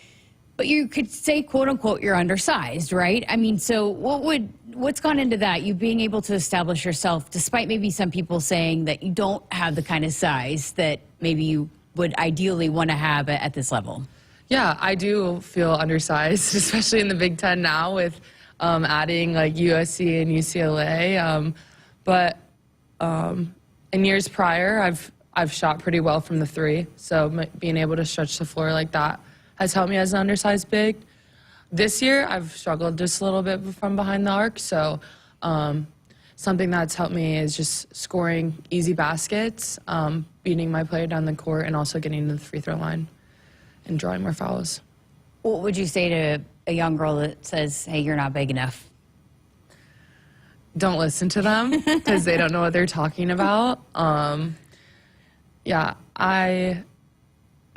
But you could say, quote unquote, you're undersized, right? I mean, so what's gone into that? You being able to establish yourself, despite maybe some people saying that you don't have the kind of size that maybe you would ideally want to have at this level.
Yeah, I do feel undersized, especially in the Big Ten now with adding like USC and UCLA. But in years prior, I've shot pretty well from the three. So being able to stretch the floor like that has helped me as an undersized big. This year, I've struggled just a little bit from behind the arc, so something that's helped me is just scoring easy baskets, beating my player down the court, and also getting to the free throw line and drawing more fouls.
What would you say to a young girl that says, hey, you're not big enough?
Don't listen to them, because they don't know what they're talking about. Yeah,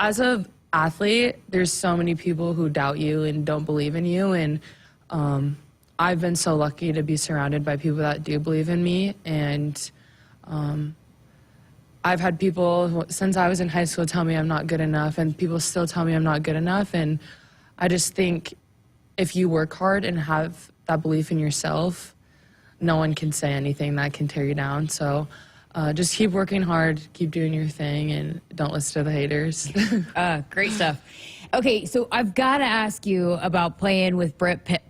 as a athlete, there's so many people who doubt you and don't believe in you, and I've been so lucky to be surrounded by people that do believe in me, and I've had people since I was in high school tell me I'm not good enough, and people still tell me I'm not good enough, and I just think if you work hard and have that belief in yourself, no one can say anything that can tear you down. So just keep working hard, keep doing your thing, and don't listen to the haters.
Great stuff. Okay, so I've got to ask you about playing with Britt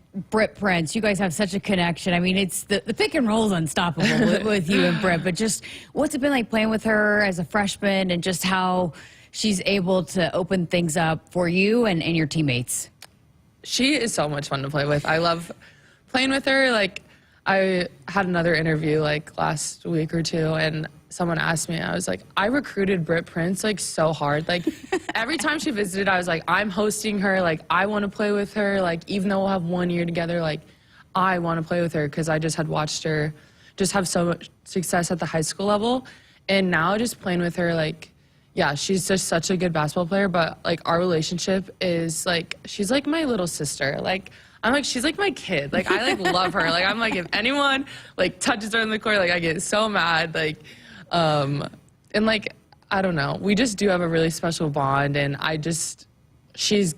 Prince. You guys have such a connection. I mean, it's the pick and roll is unstoppable with you and Britt, but just what's it been like playing with her as a freshman, and just how she's able to open things up for you and your teammates?
She is so much fun to play with. I love playing with her. Like, I had another interview like last week or two, and someone asked me, I was like, I recruited Britt Prince like so hard. Like every time she visited, I was like, I'm hosting her. Like, I want to play with her. Like, even though we'll have 1 year together, like I want to play with her, because I just had watched her just have so much success at the high school level. And now just playing with her, like, yeah, she's just such a good basketball player, but like our relationship is like, she's like my little sister. Like, I'm like, she's like my kid. Like, I like love her. Like, I'm like, if anyone like touches her in the court, like I get so mad. Like, and like, I don't know. We just do have a really special bond, and she's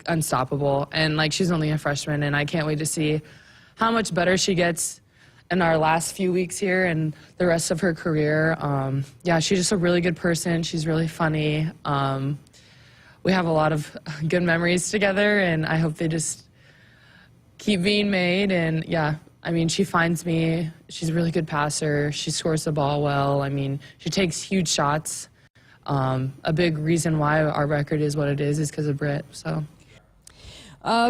unstoppable. And like, she's only a freshman, and I can't wait to see how much better she gets in our last few weeks here and the rest of her career. Yeah, she's just a really good person. She's really funny. We have a lot of good memories together, and I hope they just keep being made. And yeah, I mean, she finds me. She's a really good passer. She scores the ball well. I mean, she takes huge shots. A big reason why our record is what it is because of Britt. So.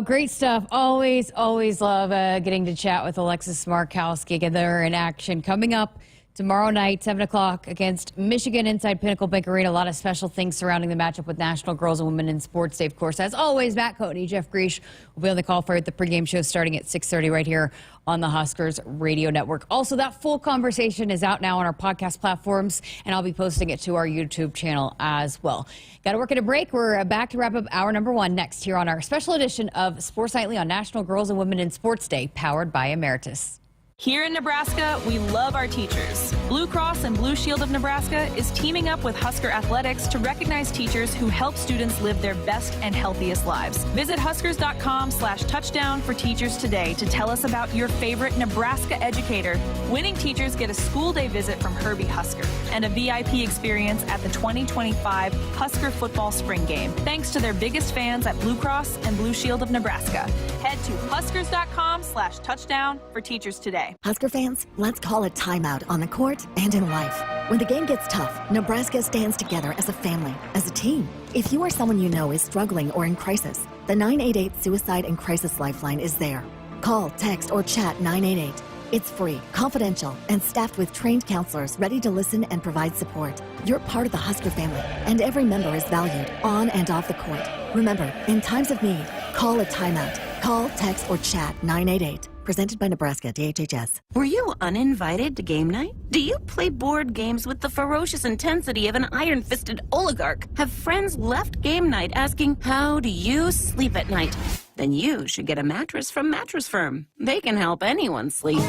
Great stuff. Always love getting to chat with Alexis Markowski. Again, they're in action coming up tomorrow night, 7 o'clock against Michigan inside Pinnacle Bank Arena. A lot of special things surrounding the matchup with National Girls and Women in Sports Day, of course. As always, Matt Coatney, Jeff Greesh will be on the call for the pregame show starting at 6:30 right here on the Huskers Radio Network. Also, that full conversation is out now on our podcast platforms, and I'll be posting it to our YouTube channel as well. Got to work at a break. We're back to wrap up hour number 1 next here on our special edition of Sports Nightly on National Girls and Women in Sports Day, powered by Emeritus.
Here in Nebraska, we love our teachers. Blue Cross and Blue Shield of Nebraska is teaming up with Husker Athletics to recognize teachers who help students live their best and healthiest lives. Visit huskers.com/touchdown for teachers today to tell us about your favorite Nebraska educator. Winning teachers get a school day visit from Herbie Husker and a VIP experience at the 2025 Husker football spring game, thanks to their biggest fans at Blue Cross and Blue Shield of Nebraska. Head to huskers.com/touchdown for teachers today.
Husker fans, let's call a timeout on the court and in life. When the game gets tough, Nebraska stands together as a family, as a team. If you or someone you know is struggling or in crisis, the 988 Suicide and Crisis Lifeline is there. Call, text, or chat 988. It's free, confidential, and staffed with trained counselors ready to listen and provide support. You're part of the Husker family, and every member is valued on and off the court. Remember, in times of need, call a timeout. Call, text, or chat 988. Presented by Nebraska DHHS.
Were you uninvited to game night? Do you play board games with the ferocious intensity of an iron-fisted oligarch? Have friends left game night asking, how do you sleep at night? Then you should get a mattress from Mattress Firm. They can help anyone sleep.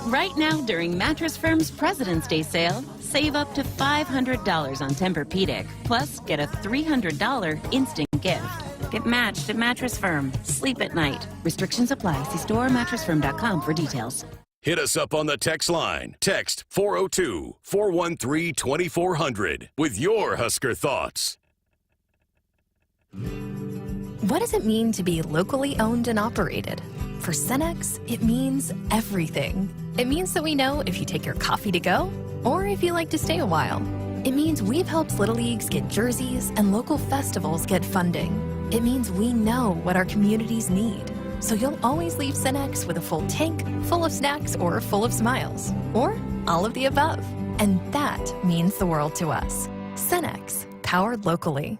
Right now, during Mattress Firm's President's Day sale, save up to $500 on Tempur-Pedic, plus get a $300 instant gift. Get matched at Mattress Firm. Sleep at night. Restrictions apply. See store or mattressfirm.com for details.
Hit us up on the text line. Text 402-413-2400 with your Husker thoughts.
What does it mean to be locally owned and operated? For Cenex, it means everything. It means that we know if you take your coffee to go or if you like to stay a while. It means we've helped Little Leagues get jerseys and local festivals get funding. It means we know what our communities need. So you'll always leave Cenex with a full tank, full of snacks, or full of smiles. Or all of the above. And that means the world to us. Cenex, powered locally.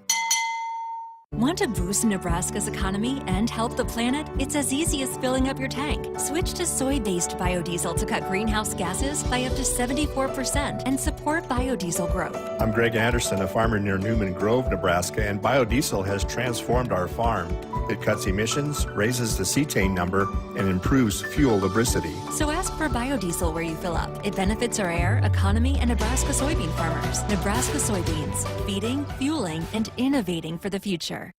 Want to boost Nebraska's economy and help the planet? It's as easy as filling up your tank. Switch to soy-based biodiesel to cut greenhouse gases by up to 74% and support biodiesel growth.
I'm Greg Anderson, a farmer near Newman Grove, Nebraska, and biodiesel has transformed our farm. It cuts emissions, raises the cetane number, and improves fuel lubricity.
So ask for biodiesel where you fill up. It benefits our air, economy, and Nebraska soybean farmers. Nebraska soybeans, feeding, fueling, and innovating for the future.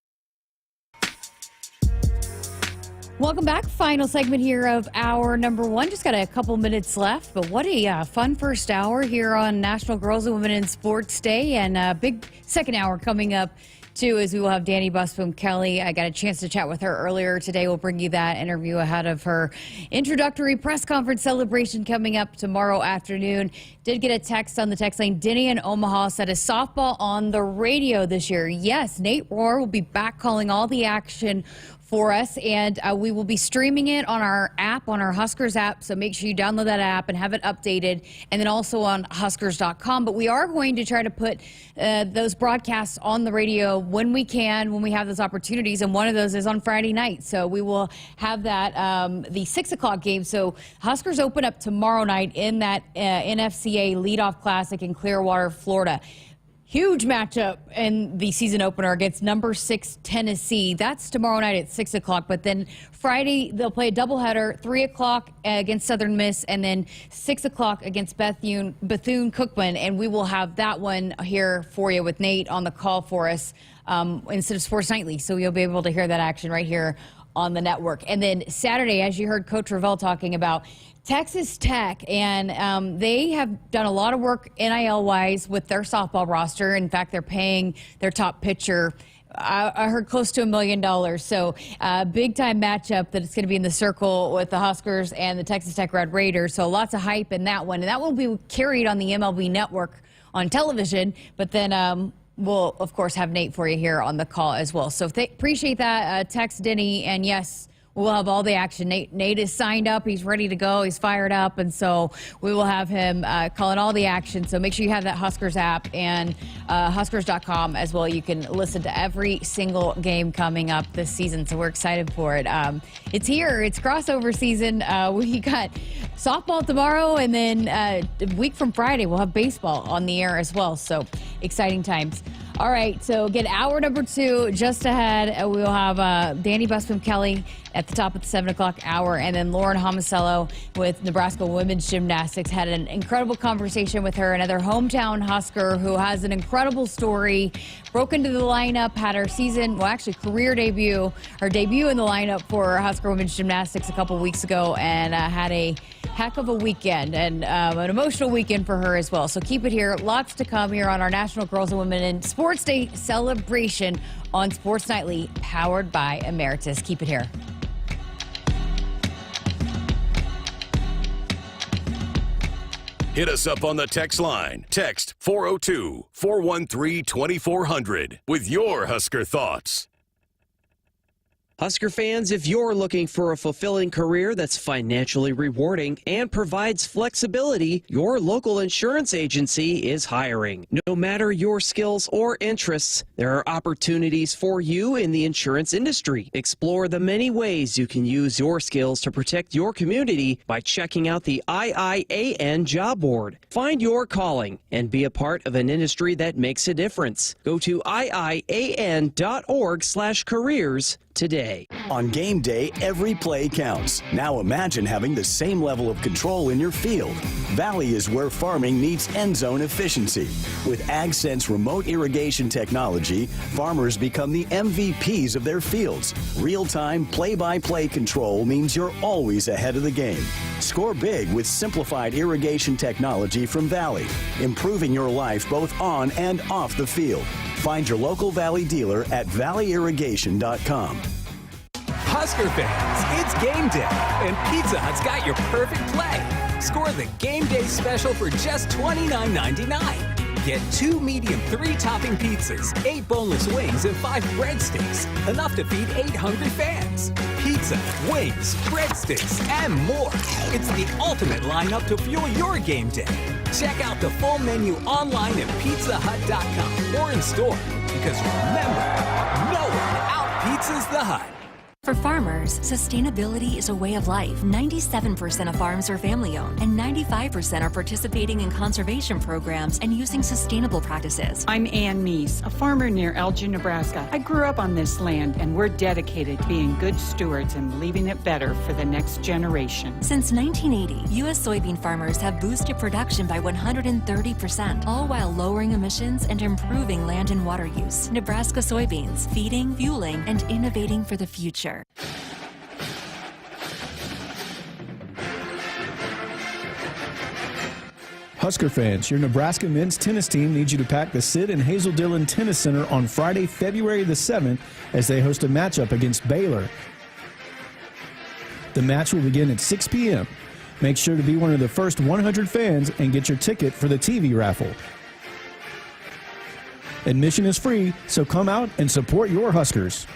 Welcome back. Final segment here of hour number one. Just got a couple minutes left, but what a fun first hour here on National Girls and Women in Sports Day, and a big second hour coming up too, as we will have Danny Busboom-Kelly. I got a chance to chat with her earlier today. We'll bring you that interview ahead of her introductory press conference celebration coming up tomorrow afternoon. Did get a text on the text line. Denny in Omaha said, is softball on the radio this year? Yes, Nate Rohr will be back calling all the action for us, and we will be streaming it on our app, on our Huskers app, so make sure you download that app and have it updated, and then also on Huskers.com. But we are going to try to put those broadcasts on the radio when we can, when we have those opportunities, and one of those is on Friday night. So we will have that, the 6 o'clock game. So Huskers open up tomorrow night in that NFCA Leadoff Classic in Clearwater, Florida. Huge matchup in the season opener against number 6 Tennessee. That's tomorrow night at 6 o'clock. But then Friday, they'll play a doubleheader, 3 o'clock against Southern Miss, and then 6 o'clock against Bethune-Cookman. And we will have that one here for you with Nate on the call for us instead of Sports Nightly. So you'll be able to hear that action right here on the network. And then Saturday, as you heard Coach Ravel talking about, Texas Tech, and they have done a lot of work NIL-wise with their softball roster. In fact, they're paying their top pitcher, I heard, close to $1 million. So big-time matchup that it's going to be in the circle with the Huskers and the Texas Tech Red Raiders. So lots of hype in that one. And that will be carried on the MLB Network on television. But then we'll, of course, have Nate for you here on the call as well. So appreciate that. Text Denny, and yes, we'll have all the action. Nate is signed up. He's ready to go. He's fired up. And so we will have him calling all the action. So make sure you have that Huskers app and Huskers.com as well. You can listen to every single game coming up this season. So we're excited for it. It's here. It's crossover season. We got softball tomorrow, and then a week from Friday, we'll have baseball on the air as well. So exciting times. All right, so again, hour number 2 just ahead. We'll have Danny Busboom-Kelly at the top of the 7 o'clock hour, and then Lauren Homicello with Nebraska Women's Gymnastics. Had an incredible conversation with her, another hometown Husker who has an incredible story. Broke into the lineup, had her season, well, actually career debut, her debut in the lineup for Husker Women's Gymnastics a couple weeks ago, and had a heck of a weekend and an emotional weekend for her as well. So keep it here. Lots to come here on our National Girls and Women in Sports Day celebration on Sports Nightly, powered by Emeritus. Keep it here.
Hit us up on the text line. Text 402-413-2400 with your Husker thoughts.
Husker fans, if you're looking for a fulfilling career that's financially rewarding and provides flexibility, your local insurance agency is hiring. No matter your skills or interests, there are opportunities for you in the insurance industry. Explore the many ways you can use your skills to protect your community by checking out the IIAN job board. Find your calling and be a part of an industry that makes a difference. Go to iian.org/careers today.
On game day, every play counts. Now imagine having the same level of control in your field. Valley is where farming meets end zone efficiency. With AgSense remote irrigation technology, farmers become the MVPs of their fields. Real-time, play-by-play control means you're always ahead of the game. Score big with simplified irrigation technology from Valley, improving your life both on and off the field. Find your local Valley dealer at valleyirrigation.com.
Husker fans, it's game day, and Pizza Hut's got your perfect play. Score the game day special for just $29.99. Get 2 medium 3-topping pizzas, 8 boneless wings, and 5 breadsticks. Enough to feed 8 hungry fans. Pizza, wings, breadsticks, and more. It's the ultimate lineup to fuel your game day. Check out the full menu online at pizzahut.com or in store. Because remember, no one out-pizzas the Hut.
For farmers, sustainability is a way of life. 97% of farms are family-owned, and 95% are participating in conservation programs and using sustainable practices.
I'm Ann Meese, a farmer near Elgin, Nebraska. I grew up on this land, and we're dedicated to being good stewards and leaving it better for the next generation.
Since 1980, U.S. soybean farmers have boosted production by 130%, all while lowering emissions and improving land and water use. Nebraska soybeans, feeding, fueling, and innovating for the future.
Husker fans, your Nebraska men's tennis team needs you to pack the Sid and Hazel Dillon Tennis Center on Friday, February the 7th as they host a matchup against Baylor. The match will begin at 6 p.m. Make sure to be one of the first 100 fans and get your ticket for the TV raffle. Admission is free, so come out and support your Huskers.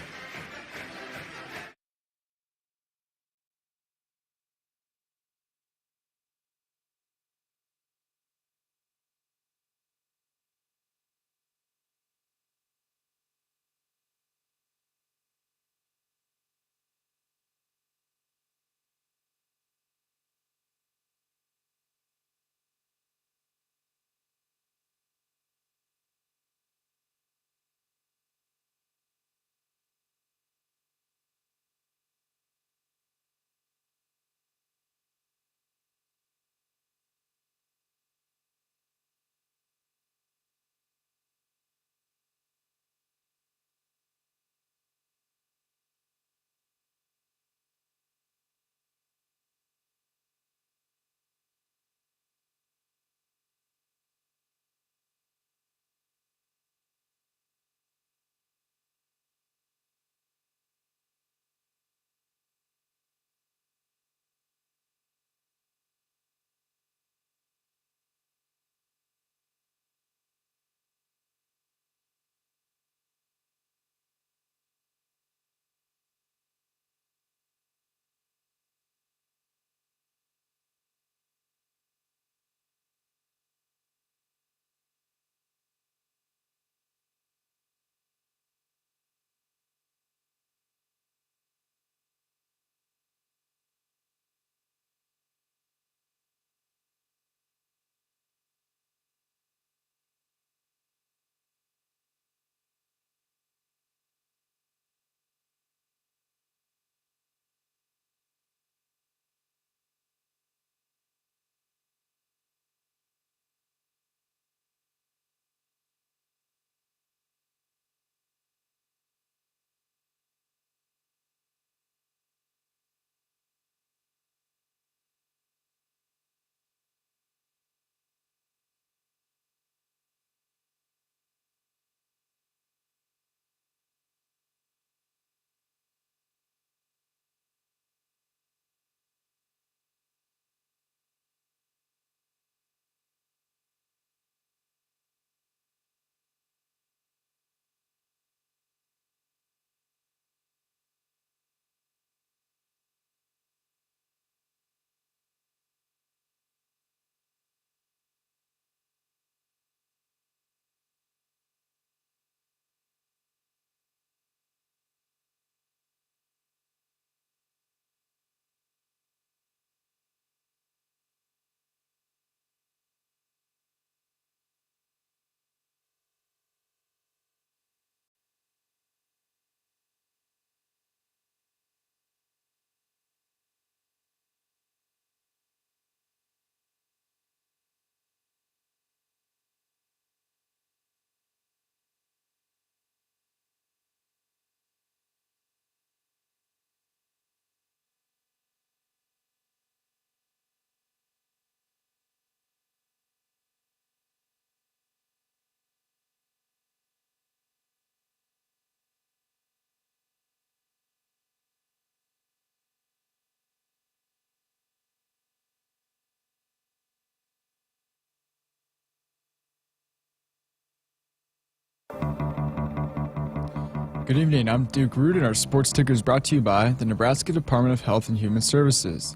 Good evening, I'm Duke Root, and our sports ticker is brought to you by the Nebraska Department of Health and Human Services.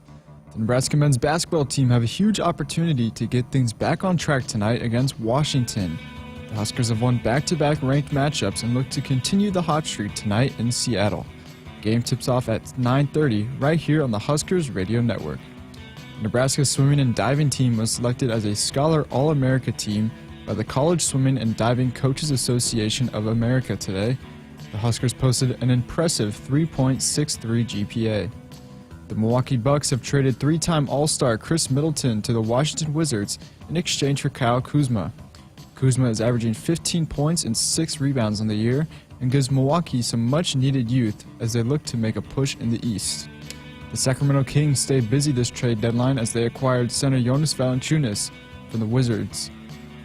The Nebraska men's basketball team have a huge opportunity to get things back on track tonight against Washington. The Huskers have won back-to-back ranked matchups and look to continue the hot streak tonight in Seattle. The game tips off at 9:30 right here on the Huskers Radio Network. The Nebraska swimming and diving team was selected as a Scholar All-America team by the College Swimming and Diving Coaches Association of America today. The Huskers posted an impressive 3.63 GPA. The Milwaukee Bucks have traded three-time All-Star Chris Middleton to the Washington Wizards in exchange for Kyle Kuzma. Kuzma is averaging 15 points and 6 rebounds on the year and gives Milwaukee some much-needed youth as they look to make a push in the East. The Sacramento Kings stayed busy this trade deadline as they acquired center Jonas Valanciunas from the Wizards.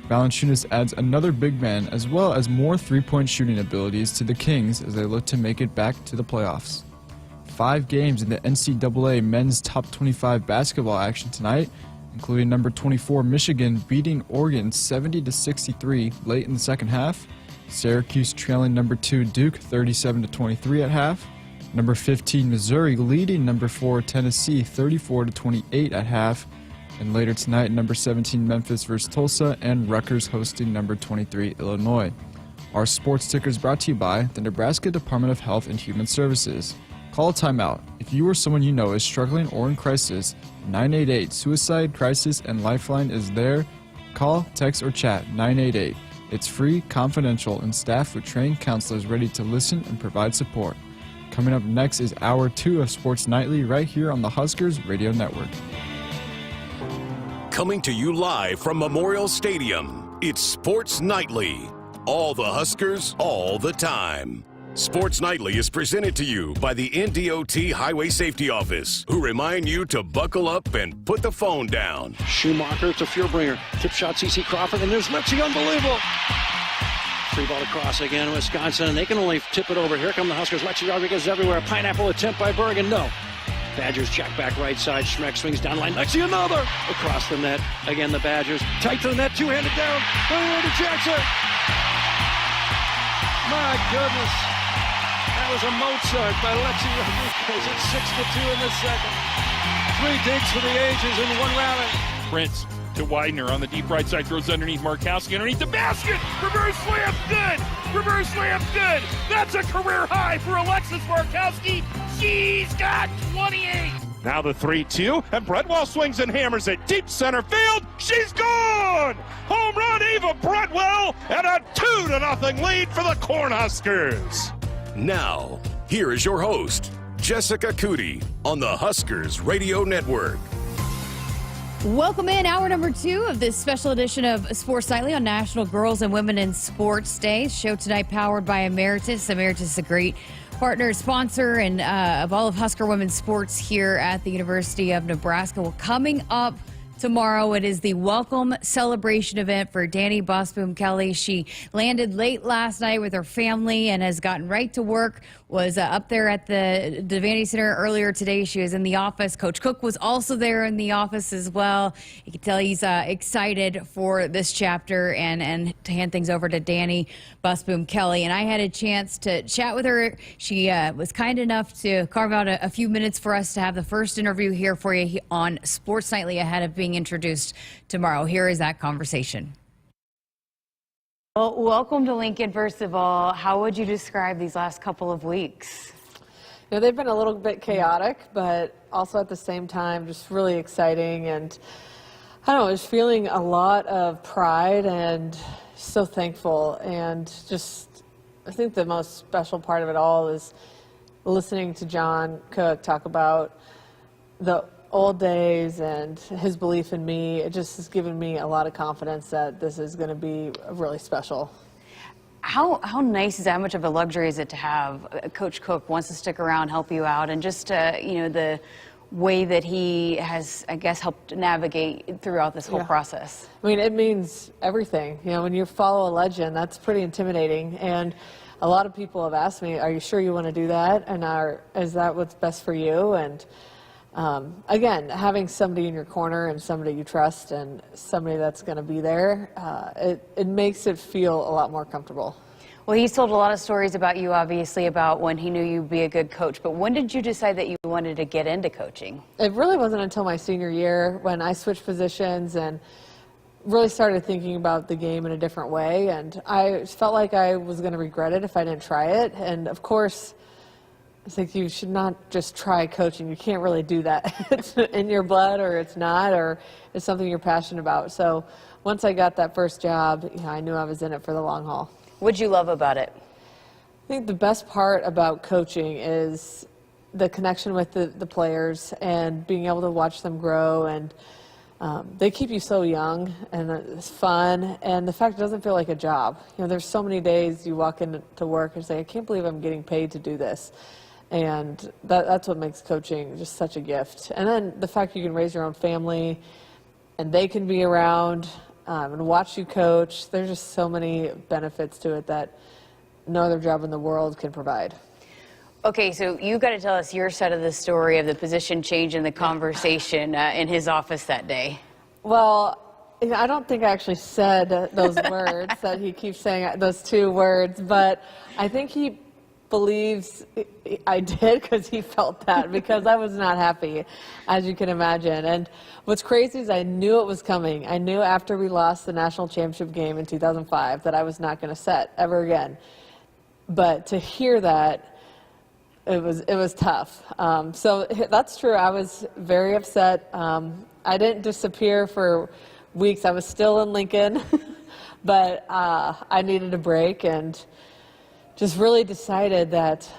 Valanciunas adds another big man as well as more three-point shooting abilities to the Kings as they look to make it back to the playoffs. 5 games in the NCAA men's top 25 basketball action tonight, including number 24 Michigan beating Oregon 70-63 late in the second half, Syracuse trailing number 2 Duke 37-23 at half, number 15 Missouri leading number 4 Tennessee 34-28 at half, and later tonight, number 17 Memphis versus Tulsa and Rutgers hosting number 23 Illinois. Our sports ticker is brought to you by the Nebraska Department of Health and Human Services. Call a timeout. If you or someone you know is struggling or in crisis, 988 Suicide Crisis and Lifeline is there. Call, text, or chat 988. It's free, confidential, and staffed with trained counselors ready to listen and provide support. Coming up next is Hour 2 of Sports Nightly right here on the Huskers Radio Network.
Coming to you live from Memorial Stadium, it's Sports Nightly. All the Huskers, all the time. Sports Nightly is presented to you by the NDOT Highway Safety Office, who remind you to buckle up and put the phone down.
Schumacher to Fuhrbringer. Tip shot, C.C. Crawford, and there's Lipsy. Unbelievable. Free ball across again, Wisconsin, and they can only tip it over. Here come the Huskers. Lexi Rodriguez everywhere. Pineapple attempt by Bergen. No. Badgers check back right side. Schmeck swings down line. Lexi another. Across the net. Again, the Badgers. Tight to the net. Two-handed down. Over to Jackson. My goodness. That was a Mozart by Lexi Rodriguez. It's 6-2 in the second. 3 digs for the ages in one rally.
Prince to Widener on the deep right side. Throws underneath Markowski. Underneath the basket. Reverse layup. Good. Reverse layup. Good. That's a career high for Alexis Markowski. She's got 28.
Now the 3-2, and Bredwell swings and hammers it deep center field. She's gone! Home run, Eva Bredwell, and a 2-0 lead for the Cornhuskers.
Now, here is your host, Jessica Coody, on the Huskers Radio Network.
Welcome in hour number 2 of this special edition of Sports Nightly on National Girls and Women in Sports Day. Show tonight powered by Emeritus. Emeritus is a great partner, sponsor, and of all of Husker women's sports here at the University of Nebraska. Well, coming up tomorrow, it is the welcome celebration event for Danny Busboom Kelly. She landed late last night with her family and has gotten right to work. Was up there at the Devaney Center earlier today. She was in the office. Coach Cook was also there in the office as well. You can tell he's excited for this chapter and to hand things over to Danny Busboom Kelly. And I had a chance to chat with her. She was kind enough to carve out a few minutes for us to have the first interview here for you on Sports Nightly ahead of being introduced tomorrow. Here is that conversation. Well, welcome to Lincoln, first of all. How would you describe these last couple of weeks?
You know, they've been a little bit chaotic, but also at the same time just really exciting. And I don't know, just feeling a lot of pride and so thankful. And just, I think the most special part of it all is listening to John Cook talk about the old days and his belief in me. It just has given me a lot of confidence that this is going to be really special.
How nice is that? How much of a luxury is it to have Coach Cook wants to stick around, help you out, and just the way that he has, I guess, helped navigate throughout this whole process?
I mean, it means everything. You know, when you follow a legend, that's pretty intimidating. And a lot of people have asked me, "Are you sure you want to do that? And is that what's best for you?" And again, having somebody in your corner and somebody you trust and somebody that's going to be there, it makes it feel a lot more comfortable.
Well, he's told a lot of stories about you, obviously, about when he knew you'd be a good coach. But when did you decide that you wanted to get into coaching?
It really wasn't until my senior year when I switched positions and really started thinking about the game in a different way. And I felt like I was going to regret it if I didn't try it. And of course, I think you should not just try coaching. You can't really do that. It's in your blood, or it's not, or it's something you're passionate about. So once I got that first job, I knew I was in it for the long haul.
What'd you love about it?
I think the best part about coaching is the connection with the players and being able to watch them grow. And they keep you so young, and it's fun. And the fact it doesn't feel like a job. There's so many days you walk into work and say, I can't believe I'm getting paid to do this. And that's what makes coaching just such a gift. And then the fact you can raise your own family and they can be around and watch you coach. There's just so many benefits to it that no other job in the world can provide.
Okay, so you got to tell us your side of the story of the position change and the conversation in his office that day.
Well, I don't think I actually said those words that he keeps saying, those two words, but I think he believes I did because he felt that, because I was not happy, as you can imagine. And what's crazy is I knew it was coming. I knew after we lost the national championship game in 2005 that I was not going to set ever again. But to hear that, it was tough. So that's true. I was very upset. I didn't disappear for weeks. I was still in Lincoln, but I needed a break and just really decided that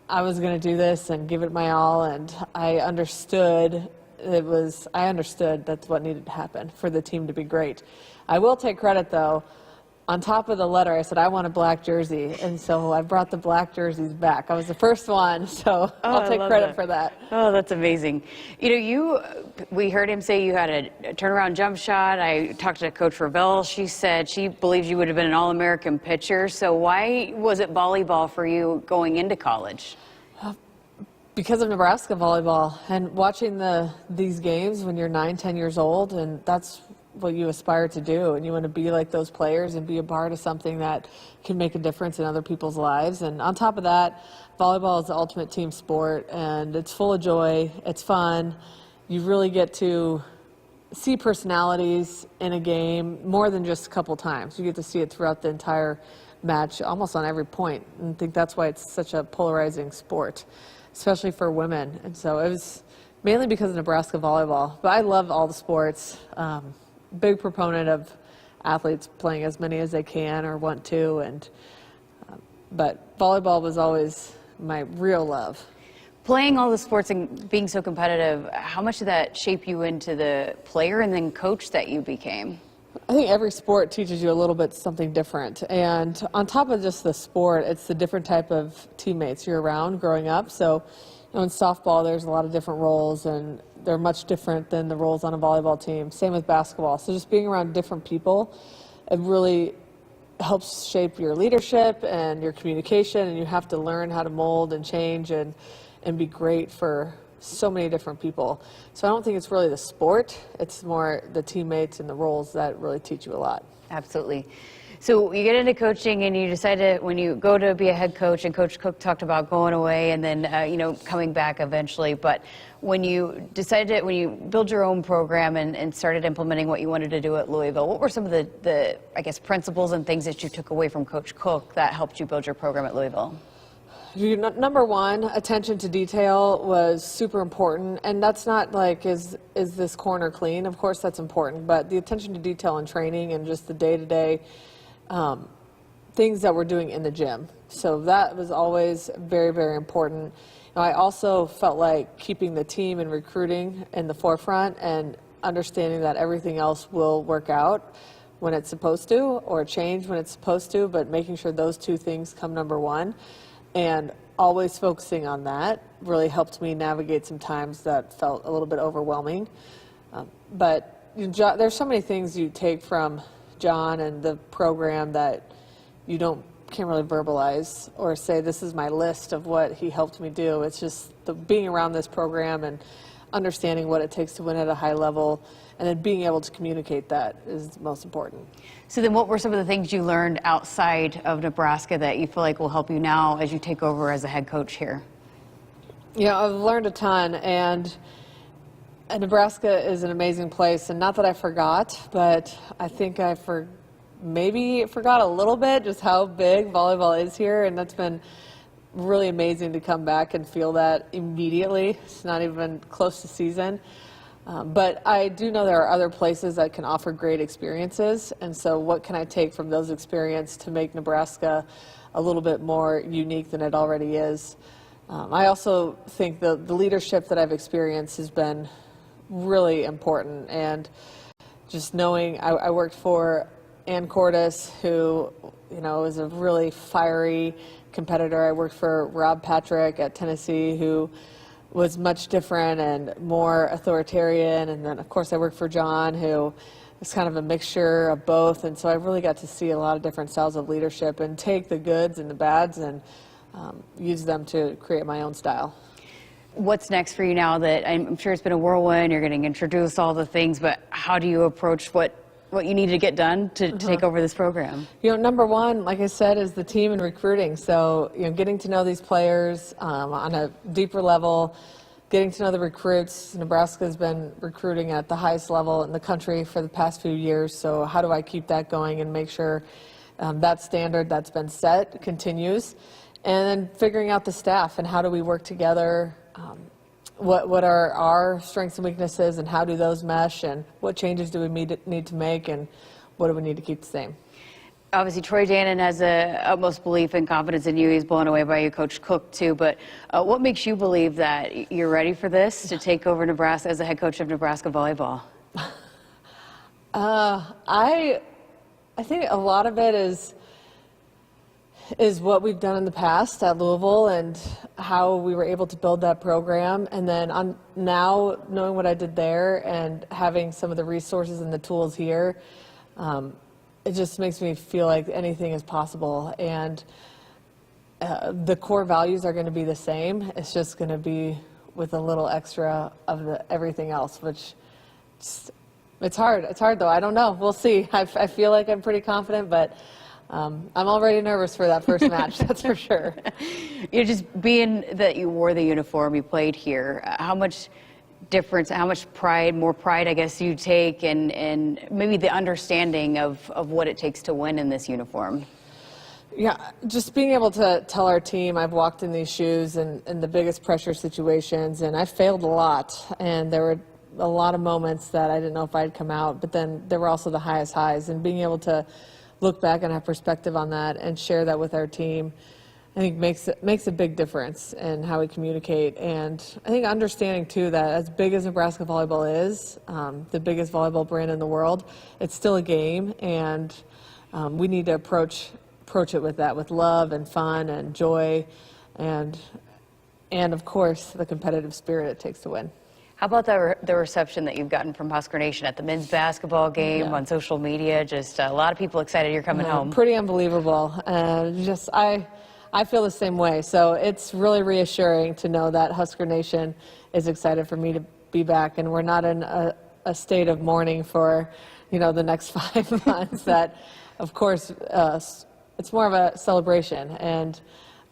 I was going to do this and give it my all. And I understood that's what needed to happen for the team to be great. I will take credit, though. On top of the letter, I said, I want a black jersey. And so I brought the black jerseys back. I was the first one, so I'll take credit for that.
Oh, that's amazing. We heard him say you had a turnaround jump shot. I talked to Coach Ravel. She said she believes you would have been an All-American pitcher. So why was it volleyball for you going into college?
Because of Nebraska volleyball and watching these games when you're 9, 10 years old, and that's what you aspire to do, and you want to be like those players and be a part of something that can make a difference in other people's lives. And on top of that, volleyball is the ultimate team sport, and it's full of joy, it's fun. You really get to see personalities in a game more than just a couple times. You get to see it throughout the entire match, almost on every point, and I think that's why it's such a polarizing sport, especially for women. And so it was mainly because of Nebraska volleyball, but I love all the sports. Big proponent of athletes playing as many as they can or want to, but volleyball was always my real love.
Playing all the sports and being so competitive, how much did that shape you into the player and then coach that you became?
I think every sport teaches you a little bit something different, and on top of just the sport, it's the different type of teammates you're around growing up. So in softball, there's a lot of different roles, and they're much different than the roles on a volleyball team. Same with basketball. So just being around different people, it really helps shape your leadership and your communication, and you have to learn how to mold and change and be great for so many different people. So I don't think it's really the sport, it's more the teammates and the roles that really teach you a lot.
Absolutely. So you get into coaching and you decide when you go to be a head coach, and Coach Cook talked about going away and then, coming back eventually. But when you decided, when you build your own program and started implementing what you wanted to do at Louisville, what were some of the principles and things that you took away from Coach Cook that helped you build your program at Louisville?
Number one, attention to detail was super important, and that's not like, is this corner clean? Of course that's important, but the attention to detail in training and just the day-to-day things that we're doing in the gym. So that was always very, very important. I also felt like keeping the team and recruiting in the forefront and understanding that everything else will work out when it's supposed to, or change when it's supposed to, but making sure those two things come number one. And always focusing on that really helped me navigate some times that felt a little bit overwhelming. But there's so many things you take from John and the program that you can't really verbalize or say this is my list of what he helped me do. It's just being around this program and understanding what it takes to win at a high level, and then being able to communicate that is most important.
So then what were some of the things you learned outside of Nebraska that you feel like will help you now as you take over as a head coach here?
Yeah, I've learned a ton, and Nebraska is an amazing place, and not that I forgot, but I think I maybe forgot a little bit just how big volleyball is here, and that's been really amazing to come back and feel that immediately. It's not even close to season. But I do know there are other places that can offer great experiences, and so what can I take from those experiences to make Nebraska a little bit more unique than it already is? I also think the leadership that I've experienced has been really important, and just knowing I worked for Ann Cordes, who is a really fiery competitor. I worked for Rob Patrick at Tennessee, who was much different and more authoritarian, and then of course I worked for John, who is kind of a mixture of both, and so I really got to see a lot of different styles of leadership and take the goods and the bads and use them to create my own style.
What's next for you now that I'm sure it's been a whirlwind, you're getting introduced, all the things, but how do you approach what you need to get done to take over this program?
Number one, like I said, is the team and recruiting. So, getting to know these players on a deeper level, getting to know the recruits. Nebraska's been recruiting at the highest level in the country for the past few years. So how do I keep that going and make sure that standard that's been set continues? And then figuring out the staff and how do we work together. What are our strengths and weaknesses, and how do those mesh, and what changes do we need to make, and what do we need to keep the same?
Obviously, Troy Dannon has a utmost belief and confidence in you. He's blown away by you, Coach Cook, too. But what makes you believe that you're ready for this, to take over Nebraska as the head coach of Nebraska volleyball?
I think a lot of it is what we've done in the past at Louisville and how we were able to build that program. And then now knowing what I did there and having some of the resources and the tools here, it just makes me feel like anything is possible. And the core values are going to be the same. It's just going to be with a little extra of everything else, which it's hard. It's hard, though. I don't know. We'll see. I feel like I'm pretty confident, but I'm already nervous for that first match, that's for sure.
Just being that you wore the uniform, you played here, how much difference, how much more pride, I guess, you take, and maybe the understanding of what it takes to win in this uniform?
Yeah, just being able to tell our team I've walked in these shoes and in the biggest pressure situations, and I failed a lot, and there were a lot of moments that I didn't know if I'd come out, but then there were also the highest highs, and being able to look back and have perspective on that and share that with our team, I think makes a big difference in how we communicate. And I think understanding too that as big as Nebraska volleyball is, the biggest volleyball brand in the world, it's still a game, and we need to approach it with that, with love and fun and joy, and of course the competitive spirit it takes to win.
How about the reception that you've gotten from Husker Nation at the men's basketball game, on social media? Just a lot of people excited you're coming home.
Pretty unbelievable. I feel the same way. So it's really reassuring to know that Husker Nation is excited for me to be back, and we're not in a state of mourning for, the next 5 months. That, of course, it's more of a celebration and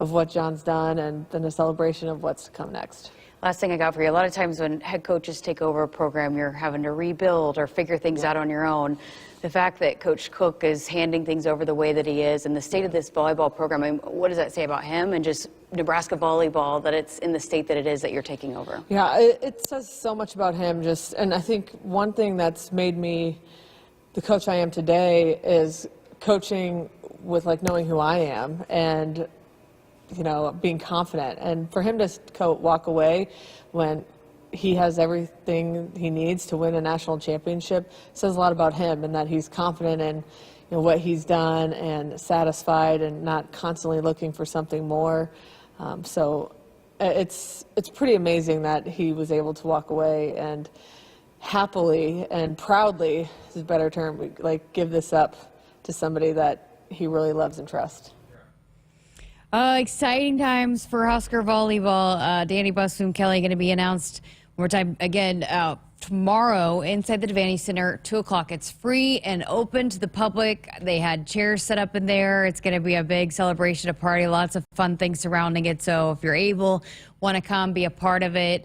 of what John's done, and then a celebration of what's to come next.
Last thing I got for you, a lot of times when head coaches take over a program, you're having to rebuild or figure things out on your own. The fact that Coach Cook is handing things over the way that he is, and the state of this volleyball program, I mean, what does that say about him and just Nebraska volleyball, that it's in the state that it is that you're taking over?
Yeah, it says so much about him. And I think one thing that's made me the coach I am today is coaching with knowing who I am and being confident, and for him to walk away when he has everything he needs to win a national championship says a lot about him, and that he's confident in what he's done and satisfied and not constantly looking for something more. So it's pretty amazing that he was able to walk away and happily and proudly, is a better term, give this up to somebody that he really loves and trusts.
Exciting times for Husker volleyball. Danny Busboom-Kelly going to be announced More time again tomorrow inside the Devaney Center, 2 o'clock. It's free and open to the public. They had chairs set up in there. It's going to be a big celebration, a party, lots of fun things surrounding it. So if you're able, want to come, be a part of it,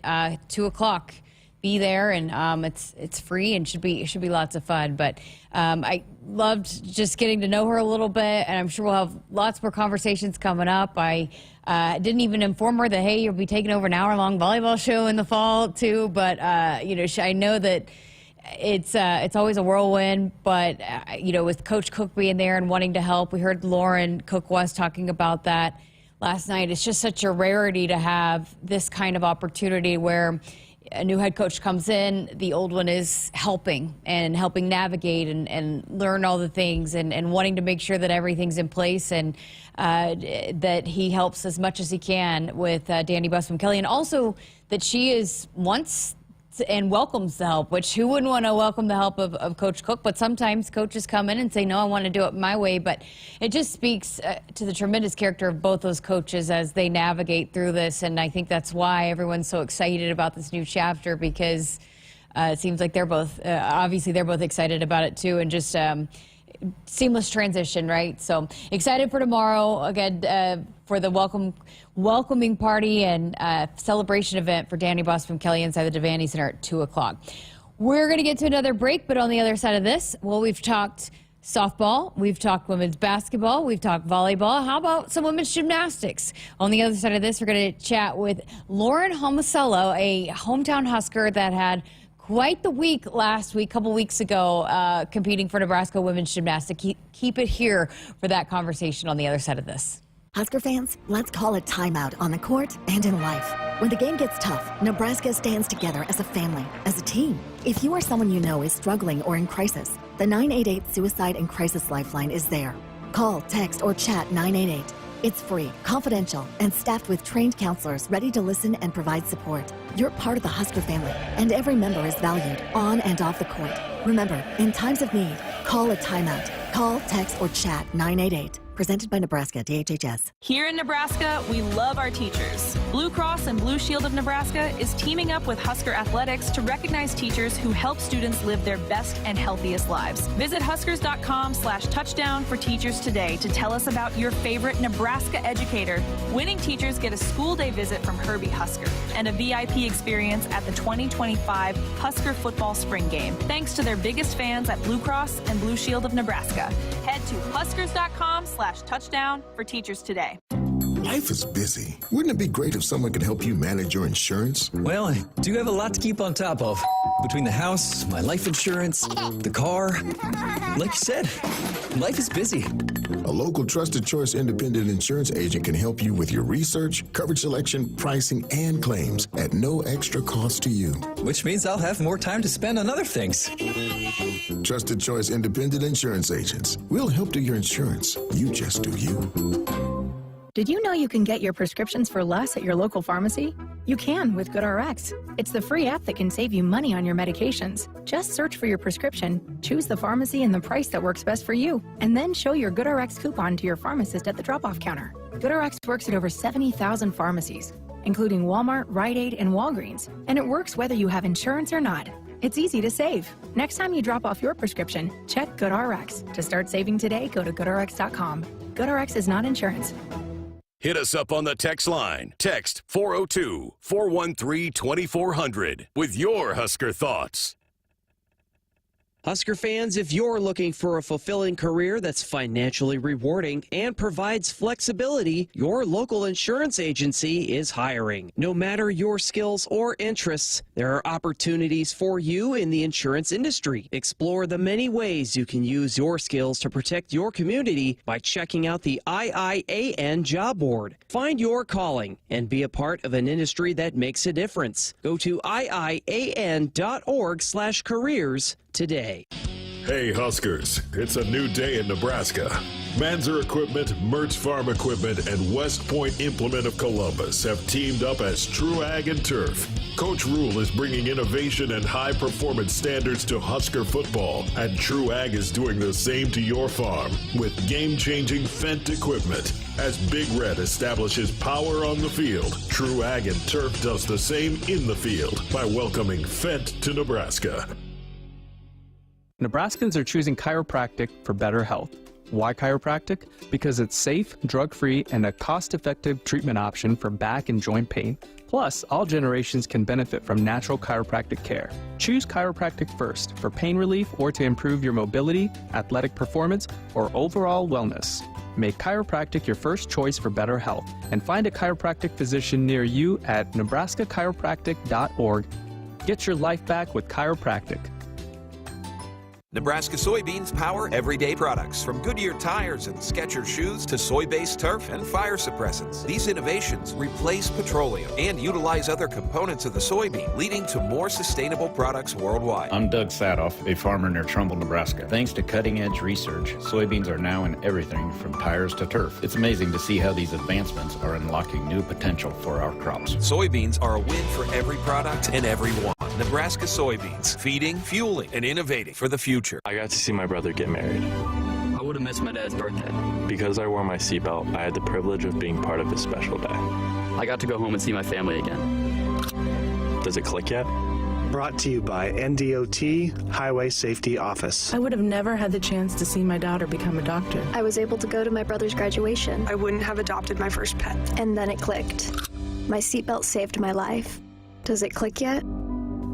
2 o'clock. Be there, and it's free and should be lots of fun. But I loved just getting to know her a little bit, and I'm sure we'll have lots more conversations coming up. I didn't even inform her that, hey, you'll be taking over an hour-long volleyball show in the fall too. But I know that it's always a whirlwind. But with Coach Cook being there and wanting to help, we heard Lauren Cook was talking about that last night. It's just such a rarity to have this kind of opportunity where a new head coach comes in, the old one is helping navigate and learn all the things and wanting to make sure that everything's in place and that he helps as much as he can with Danny Busman-Kelly, and also that she is once and welcomes the help, which who wouldn't want to welcome the help of Coach Cook? But sometimes coaches come in and say, no, I want to do it my way. But it just speaks to the tremendous character of both those coaches as they navigate through this. And I think that's why everyone's so excited about this new chapter, because it seems like they're both, obviously they're both excited about it too. And just seamless transition, right? So excited for tomorrow again for the welcoming party and celebration event for Danny Busman-Kelly inside the Devaney Center at 2 o'clock. We're going to get to another break, but on the other side of this, well, we've talked softball, we've talked women's basketball, we've talked volleyball. How about some women's gymnastics? On the other side of this, we're going to chat with Lauren Homicello, a hometown Husker that had quite the week last week, a couple weeks ago, competing for Nebraska women's gymnastics. Keep it here for that conversation on the other side of this.
Husker fans, let's call a timeout on the court and in life. When the game gets tough, Nebraska stands together as a family, as a team. If you or someone you know is struggling or in crisis, the 988 Suicide and Crisis Lifeline is there. Call, text, or chat 988. It's free, confidential, and staffed with trained counselors ready to listen and provide support. You're part of the Husker family, and every member is valued on and off the court. Remember, in times of need, call a timeout. Call, text, or chat 988. Presented by Nebraska DHHS.
Here in Nebraska, we love our teachers. Blue Cross and Blue Shield of Nebraska is teaming up with Husker Athletics to recognize teachers who help students live their best and healthiest lives. Visit huskers.com/touchdown for teachers today to tell us about your favorite Nebraska educator. Winning teachers get a school day visit from Herbie Husker and a VIP experience at the 2025 Husker football spring game, thanks to their biggest fans at Blue Cross and Blue Shield of Nebraska. Head to huskers.com/touchdown for teachers today.
Life is busy. Wouldn't it be great if someone could help you manage your insurance?
Well, I do have a lot to keep on top of. Between the house, my life insurance, the car. Like you said, life is busy.
A local trusted choice independent insurance agent can help you with your research, coverage selection, pricing, and claims at no extra cost to you.
Which means I'll have more time to spend on other things.
Trusted choice independent insurance agents. We'll help do your insurance. You just do you.
Did you know you can get your prescriptions for less at your local pharmacy? You can with GoodRx. It's the free app that can save you money on your medications. Just search for your prescription, choose the pharmacy and the price that works best for you, and then show your GoodRx coupon to your pharmacist at the drop-off counter. GoodRx works at over 70,000 pharmacies, including Walmart, Rite Aid, and Walgreens, and it works whether you have insurance or not. It's easy to save. Next time you drop off your prescription, check GoodRx. To start saving today, go to GoodRx.com. GoodRx is not insurance.
Hit us up on the text line. Text 402-413-2400 with your Husker thoughts.
Husker fans, if you're looking for a fulfilling career that's financially rewarding and provides flexibility, your local insurance agency is hiring. No matter your skills or interests, there are opportunities for you in the insurance industry. Explore the many ways you can use your skills to protect your community by checking out the IIAN job board. Find your calling and be a part of an industry that makes a difference. Go to IIAN.org/careers today.
Hey Huskers, it's a new day in Nebraska. Manzer Equipment, Mertz Farm Equipment, and West Point Implement of Columbus have teamed up as True Ag and Turf. Coach Rule is bringing innovation and high-performance standards to Husker football, and True Ag is doing the same to your farm with game-changing Fendt equipment. As Big Red establishes power on the field, True Ag and Turf does the same in the field by welcoming Fendt to Nebraska.
Nebraskans are choosing chiropractic for better health. Why chiropractic? Because it's safe, drug-free, and a cost-effective treatment option for back and joint pain. Plus, all generations can benefit from natural chiropractic care. Choose chiropractic first for pain relief or to improve your mobility, athletic performance, or overall wellness. Make chiropractic your first choice for better health and find a chiropractic physician near you at nebraska-chiropractic.org. Get your life back with chiropractic.
Nebraska soybeans power everyday products, from Goodyear tires and Skechers shoes to soy-based turf and fire suppressants. These innovations replace petroleum and utilize other components of the soybean, leading to more sustainable products worldwide.
I'm Doug Sadoff, a farmer near Trumbull, Nebraska. Thanks to cutting-edge research, soybeans are now in everything from tires to turf. It's amazing to see how these advancements are unlocking new potential for our crops.
Soybeans are a win for every product and everyone. Nebraska soybeans, feeding, fueling, and innovating for the future.
I got to see my brother get married.
I would have missed my dad's birthday.
Because I wore my seatbelt, I had the privilege of being part of his special day.
I got to go home and see my family again.
Does it click yet?
Brought to you by NDOT Highway Safety Office.
I would have never had the chance to see my daughter become a doctor.
I was able to go to my brother's graduation.
I wouldn't have adopted my first pet.
And then it clicked. My seatbelt saved my life. Does it click yet?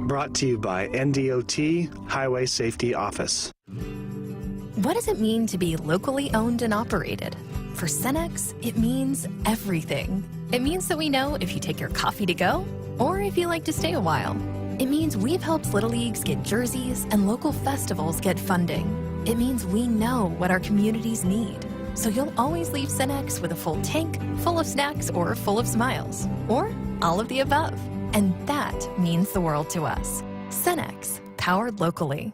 Brought to you by NDOT Highway Safety Office.
What does it mean to be locally owned and operated? For Cenex, it means everything. It means that we know if you take your coffee to go or if you like to stay a while. It means we've helped Little Leagues get jerseys and local festivals get funding. It means we know what our communities need. So you'll always leave Cenex with a full tank, full of snacks, or full of smiles. Or all of the above. And that means the world to us. Cenex, powered locally.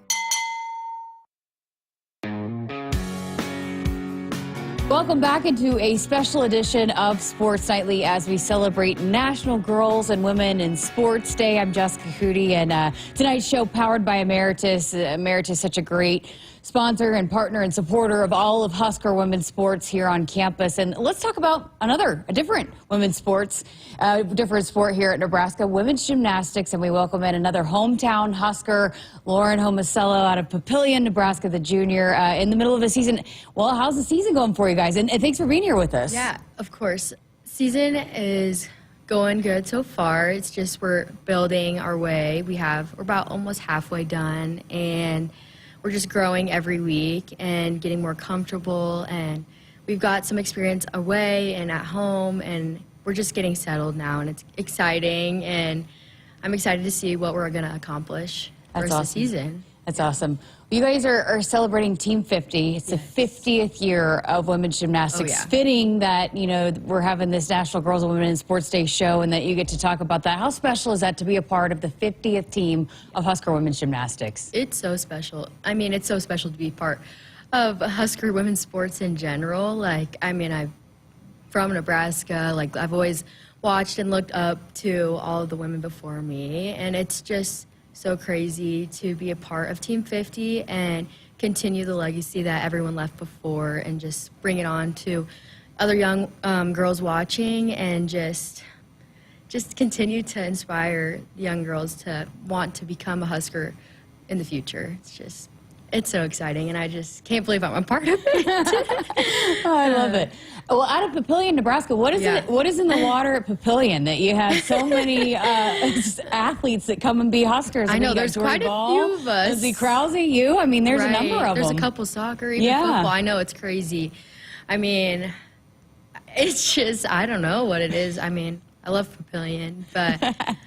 Welcome back into a special edition of Sports Nightly as we celebrate National Girls and Women in Sports Day. I'm Jessica Coody, and tonight's show powered by Emeritus. Emeritus, such a great sponsor and partner and supporter of all of Husker women's sports here on campus. And let's talk about a different women's sports, different sport here at Nebraska, women's gymnastics. And we welcome in another hometown Husker, Lauren Homicello out of Papillion, Nebraska, the junior, in the middle of the season. Well, how's the season going for you guys? And thanks for being here with us.
Yeah, of course. Season is going good so far. It's just we're building our way. We're about almost halfway done, and we're just growing every week and getting more comfortable, and we've got some experience away and at home, and we're just getting settled now, and it's exciting, and I'm excited to see what we're going to accomplish the rest of the season.
That's awesome. You guys are celebrating Team 50. It's the 50th year of women's gymnastics.
Oh, yeah.
Fitting that, we're having this National Girls and Women in Sports Day show and that you get to talk about that. How special is that to be a part of the 50th team of Husker women's gymnastics?
It's so special. I mean, it's so special to be part of Husker women's sports in general. I'm from Nebraska. I've always watched and looked up to all of the women before me, and it's just so crazy to be a part of Team 50 and continue the legacy that everyone left before and just bring it on to other young girls watching and just continue to inspire young girls to want to become a Husker in the future. It's so exciting, and I just can't believe I'm a part of it.
Oh, I love it. Well, out of Papillion, Nebraska, what is in the water at Papillion that you have so many athletes that come and be Huskers?
I know, there's quite a few of us.
Lindsay Krause, you? I mean, there's a number of them.
There's a couple soccer, even football. I know, it's crazy. I mean, it's just, I don't know what it is. I mean, I love Papillion, but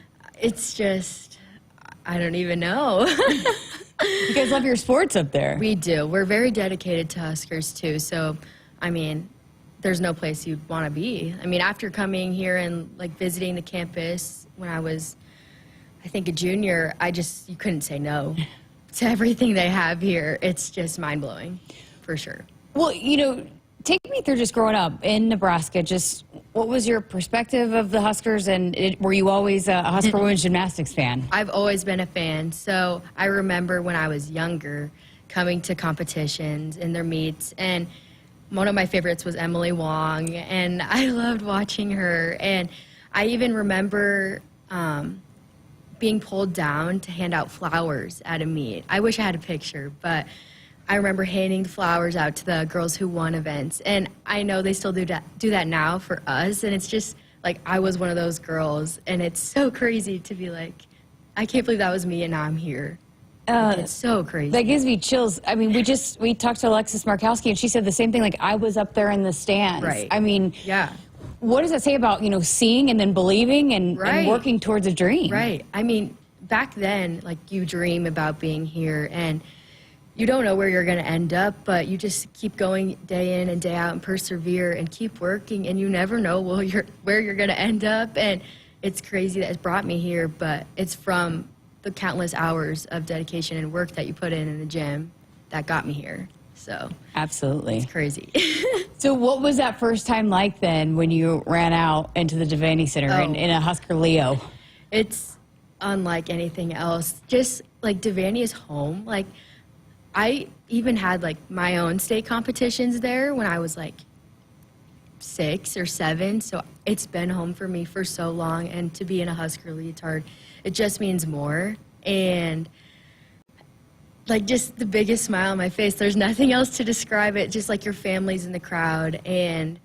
it's just, I don't even know.
You guys love your sports up there.
We do. We're very dedicated to Huskers, too. So, I mean, there's no place you'd want to be. I mean, after coming here and, visiting the campus when I was, I think, a junior, you couldn't say no to everything they have here. It's just mind-blowing, for sure.
Well, you know, take me through just growing up in Nebraska. Just what was your perspective of the Huskers, and were you always a Husker women's gymnastics fan?
I've always been a fan. So I remember when I was younger coming to competitions and their meets, and one of my favorites was Emily Wong, and I loved watching her. And I even remember being pulled down to hand out flowers at a meet. I wish I had a picture, but I remember handing the flowers out to the girls who won events. And I know they still do that now for us, and it's just like I was one of those girls, and it's so crazy to be like, I can't believe that was me, and now I'm here. It's so crazy.
That gives me chills. I mean, we talked to Alexis Markowski, and she said the same thing. Like, I was up there in the stands.
Right.
I mean,
yeah.
What does that say about, you know, seeing and then believing and working towards a dream?
Right. I mean, back then, like, you dream about being here, and you don't know where you're going to end up, but you just keep going day in and day out and persevere and keep working, and you never know where you're going to end up. And it's crazy that it's brought me here, but it's from the countless hours of dedication and work that you put in the gym that got me here. So
absolutely,
it's crazy.
So what was that first time like then when you ran out into the Devaney Center in a Husker Leo?
It's unlike anything else. Just like Devaney is home. Like, I even had like my own state competitions there when I was like 6 or 7. So it's been home for me for so long, and to be in a Husker leotard, it just means more. And like, just the biggest smile on my face. There's nothing else to describe it. Just like your family's in the crowd, and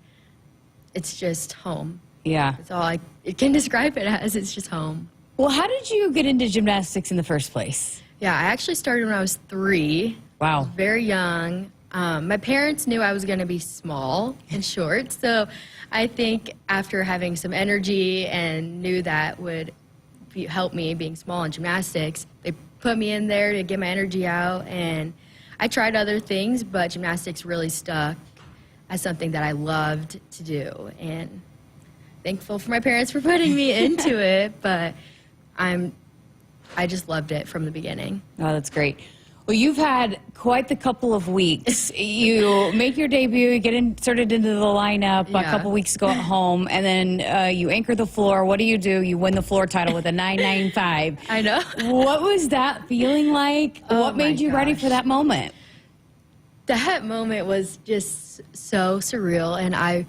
it's just home.
Yeah.
That's all I can describe it as. It's just home.
Well, how did you get into gymnastics in the first place?
Yeah, I actually started when I was 3.
Wow.
I was very young. My parents knew I was going to be small and short, so I think after having some energy and knew that would help me being small in gymnastics, they put me in there to get my energy out. And I tried other things, but gymnastics really stuck as something that I loved to do. And thankful for my parents for putting me into it, but I just loved it from the beginning.
Oh, that's great. Well, you've had quite the couple of weeks. You make your debut, you get inserted into the lineup a couple weeks ago at home, and then you anchor the floor. What do? You win the floor title with a 9.95.
I know.
What was that feeling like? What made you ready for that moment?
That moment was just so surreal, and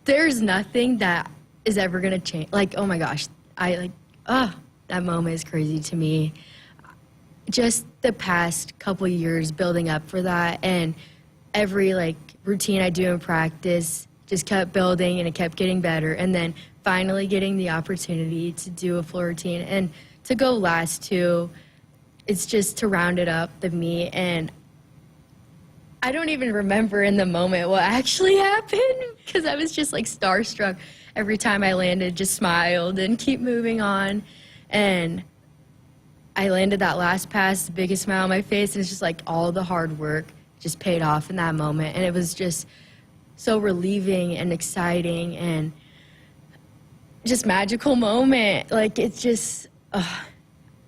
there's nothing that is ever going to change. Like, oh my gosh, that moment is crazy to me. Just the past couple years building up for that, and every like routine I do in practice just kept building, and it kept getting better, and then finally getting the opportunity to do a floor routine and to go last too. It's just to round it up the meet, and I don't even remember in the moment what actually happened because I was just like starstruck. Every time I landed, just smiled and keep moving on. And I landed that last pass, the biggest smile on my face, and it's just like all the hard work just paid off in that moment. And it was just so relieving and exciting and just magical moment. Like, it's just, I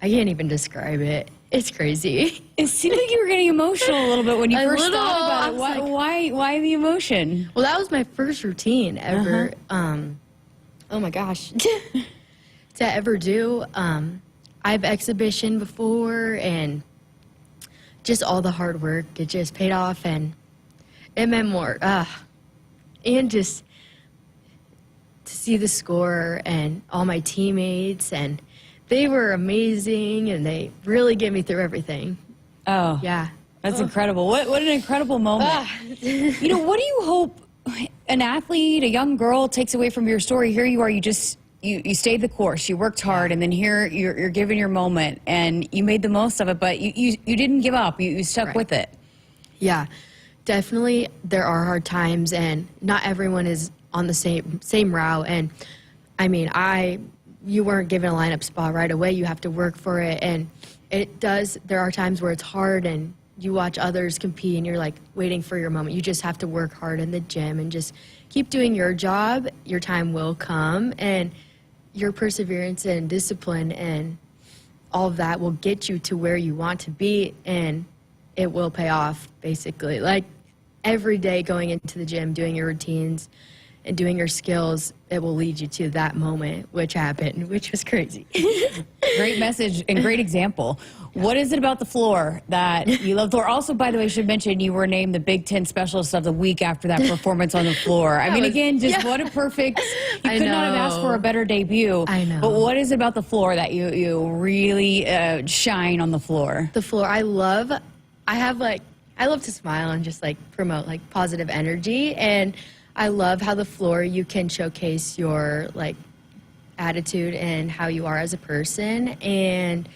can't even describe it. It's crazy.
It seemed like you were getting emotional a little bit when you first thought about it. Why the emotion?
Well, that was my first routine ever. Oh my gosh. To ever do. I've exhibition before, and just all the hard work, it just paid off, and it meant more. And just to see the score and all my teammates, and they were amazing, and they really get me through everything.
Oh.
Yeah.
That's incredible. What an incredible moment. You know, what do you hope an athlete, a young girl, takes away from your story? Here you are, you stayed the course, you worked hard, and then here you're given your moment, and you made the most of it, but you didn't give up. You stuck with it.
Yeah, definitely there are hard times, and not everyone is on the same route. And I mean, you weren't given a lineup spot right away. You have to work for it, and there are times where it's hard, and you watch others compete, and you're like waiting for your moment. You just have to work hard in the gym and just keep doing your job. Your time will come, and your perseverance and discipline and all of that will get you to where you want to be, and it will pay off, basically. Like, every day going into the gym, doing your routines and doing your skills, it will lead you to that moment, which happened, which was crazy.
Great message and great example. What is it about the floor that you love the floor? Also, by the way, I should mention you were named the Big Ten Specialist of the Week after that performance on the floor. I mean, again, just what a perfect, you could not have asked for a better debut.
I know.
But what is it about the floor that you really shine on the floor?
The floor, I love to smile and just like promote like positive energy, and I love how the floor you can showcase your like attitude and how you are as a person, and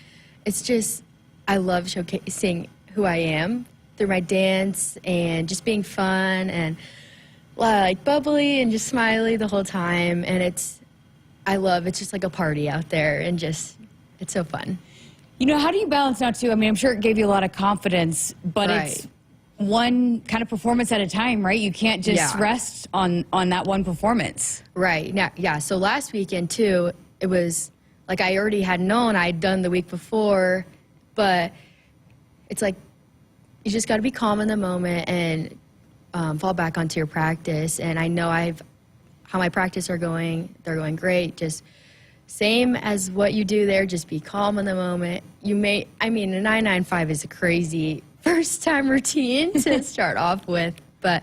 it's just, I love showcasing who I am through my dance and just being fun and like bubbly and just smiley the whole time, and it's just like a party out there, and just, it's so fun.
You know, how do you balance now too? I mean, I'm sure it gave you a lot of confidence, but it's one kind of performance at a time, right? You can't just rest on that one performance.
Right. Now, yeah. So last weekend too, it was like I already had known I'd done the week before, but it's like you just got to be calm in the moment and fall back onto your practice. And I know how my practice are going. They're going great. Just same as what you do there. Just be calm in the moment. A 995 is a crazy first time routine to start off with, but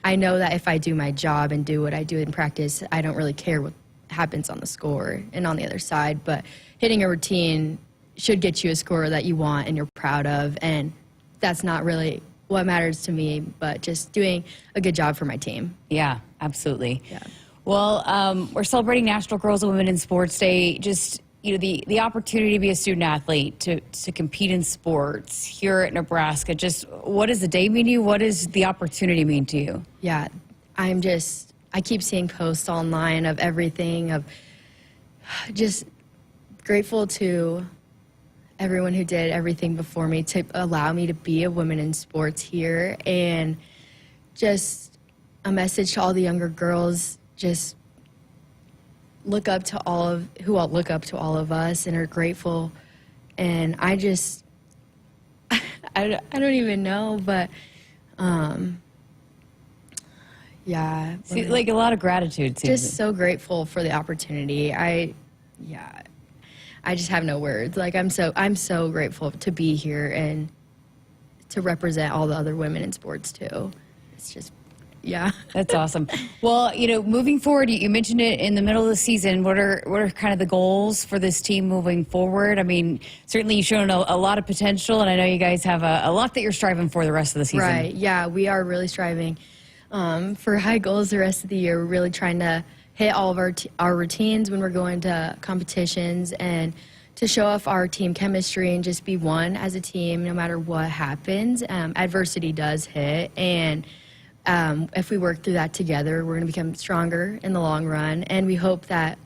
I know that if I do my job and do what I do in practice, I don't really care what happens on the score and on the other side, but hitting a routine should get you a score that you want and you're proud of, and that's not really what matters to me, but just doing a good job for my team.
Yeah, absolutely. Yeah. Well, we're celebrating National Girls and Women in Sports Day. Just, you know, the opportunity to be a student athlete, to compete in sports here at Nebraska. Just what does the day mean to you? What does the opportunity mean to you?
Yeah, I keep seeing posts online of everything, of just grateful to everyone who did everything before me to allow me to be a woman in sports here, and just a message to all the younger girls, just look up to all of us and are grateful. And I don't even know, but yeah.
See, like a lot of gratitude.
Just so grateful for the opportunity. I just have no words. Like I'm so grateful to be here and to represent all the other women in sports too. It's just, yeah.
That's awesome. Well, you know, moving forward, you mentioned it in the middle of the season. What are kind of the goals for this team moving forward? I mean, certainly you've shown a lot of potential, and I know you guys have a lot that you're striving for the rest of the season.
Right. Yeah, we are really striving for high goals the rest of the year. We're really trying to hit all of our routines when we're going to competitions, and to show off our team chemistry and just be one as a team no matter what happens. Adversity does hit, and if we work through that together, we're going to become stronger in the long run. And we hope that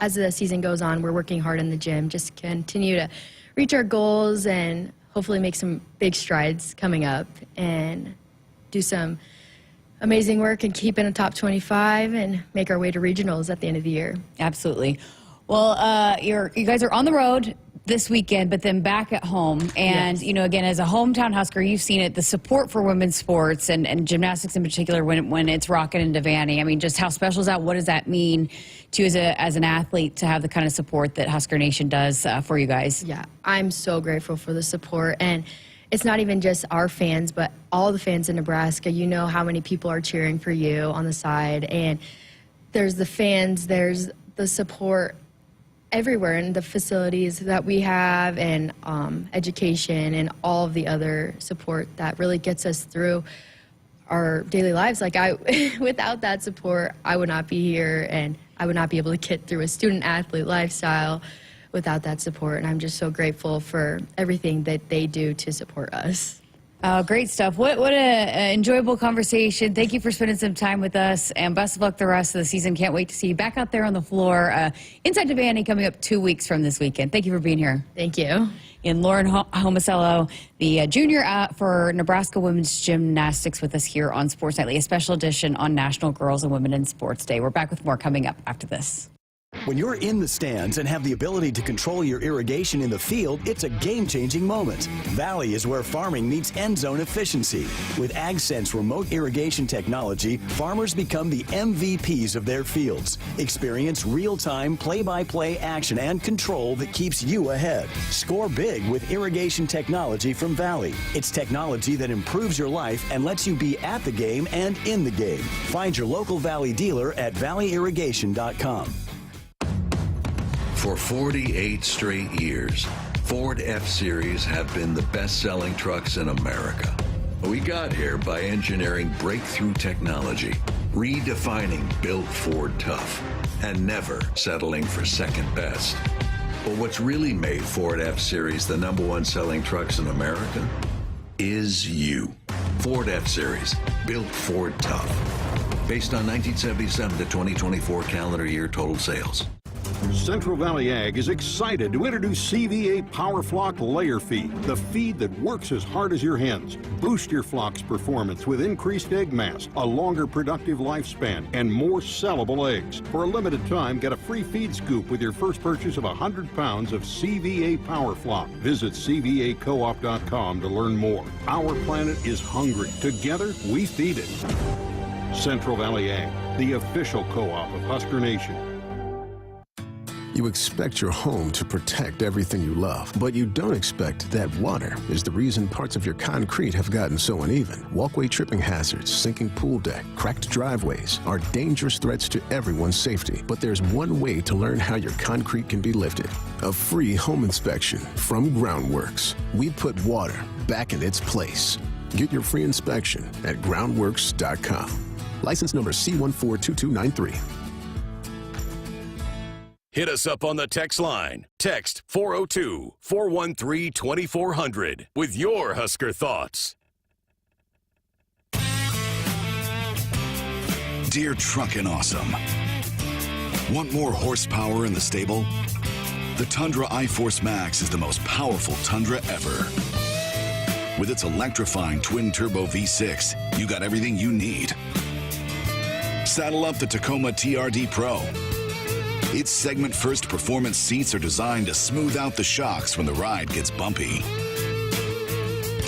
as the season goes on, we're working hard in the gym, just continue to reach our goals and hopefully make some big strides coming up and do some amazing work and keep in a top 25 and make our way to regionals at the end of the year.
Absolutely. Well, you guys are on the road this weekend, but then back at home. And, you know, again, as a hometown Husker, you've seen it, the support for women's sports and gymnastics in particular when it's rocking in Devaney. I mean, just how special is that? What does that mean to you as an athlete to have the kind of support that Husker Nation does for you guys?
Yeah, I'm so grateful for the support. And it's not even just our fans, but all the fans in Nebraska. You know how many people are cheering for you on the side. And there's the fans, there's the support everywhere in the facilities that we have, and education and all of the other support that really gets us through our daily lives. Like without that support, I would not be here, and I would not be able to get through a student athlete lifestyle without that support. And I'm just so grateful for everything that they do to support us.
Great stuff. What an enjoyable conversation. Thank you for spending some time with us, and best of luck the rest of the season. Can't wait to see you back out there on the floor inside Devaney coming up 2 weeks from this weekend. Thank you for being here.
Thank you.
And Lauren Homicello, the junior for Nebraska Women's Gymnastics, with us here on Sports Nightly, a special edition on National Girls and Women in Sports Day. We're back with more coming up after this.
When you're in the stands and have the ability to control your irrigation in the field, it's a game-changing moment. Valley is where farming meets end zone efficiency. With AgSense remote irrigation technology, farmers become the MVPs of their fields. Experience real-time, play-by-play action and control that keeps you ahead. Score big with irrigation technology from Valley. It's technology that improves your life and lets you be at the game and in the game. Find your local Valley dealer at valleyirrigation.com.
For 48 straight years, Ford F-Series have been the best-selling trucks in America. We got here by engineering breakthrough technology, redefining Built Ford Tough, and never settling for second best. But what's really made Ford F-Series the #1 selling trucks in America is you. Ford F-Series, Built Ford Tough. Based on 1977 to 2024 calendar year total sales.
Central Valley Ag is excited to introduce CVA Power Flock Layer Feed, the feed that works as hard as your hens. Boost your flock's performance with increased egg mass, a longer productive lifespan, and more sellable eggs. For a limited time, get a free feed scoop with your first purchase of 100 pounds of CVA Power Flock. Visit CVAcoop.com to learn more. Our planet is hungry. Together, we feed it. Central Valley Ag, the official co-op of Husker Nation.
You expect your home to protect everything you love, but you don't expect that water is the reason parts of your concrete have gotten so uneven. Walkway tripping hazards, sinking pool deck, cracked driveways are dangerous threats to everyone's safety. But there's one way to learn how your concrete can be lifted. A free home inspection from Groundworks. We put water back in its place. Get your free inspection at groundworks.com. License number C142293.
Hit us up on the text line. Text 402-413-2400 with your Husker thoughts.
Dear Truckin' Awesome, want more horsepower in the stable? The Tundra iForce Max is the most powerful Tundra ever. With its electrifying twin-turbo V6, you got everything you need. Saddle up the Tacoma TRD Pro. Its segment-first performance seats are designed to smooth out the shocks when the ride gets bumpy.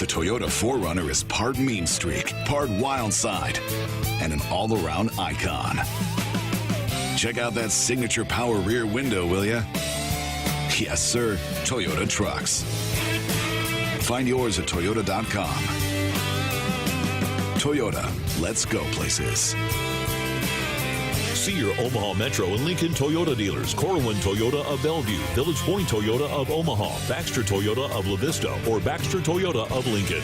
The Toyota 4Runner is part mean streak, part wild side, and an all-around icon. Check out that signature power rear window, will ya? Yes, sir, Toyota trucks. Find yours at toyota.com. Toyota, let's go places.
See your Omaha Metro and Lincoln Toyota dealers. Corwin Toyota of Bellevue, Village Point Toyota of Omaha, Baxter Toyota of La Vista, or Baxter Toyota of Lincoln.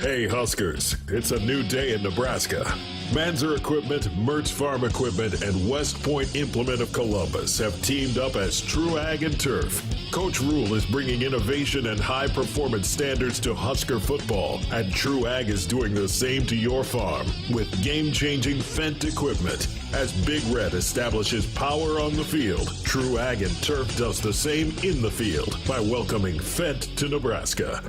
Hey Huskers, it's a new day in Nebraska. Manzer Equipment, Mertz Farm Equipment, and West Point Implement of Columbus have teamed up as True Ag and Turf. Coach Rule is bringing innovation and high-performance standards to Husker football, and True Ag is doing the same to your farm with game-changing Fendt equipment. As Big Red establishes power on the field, True Ag and Turf does the same in the field by welcoming Fendt to Nebraska.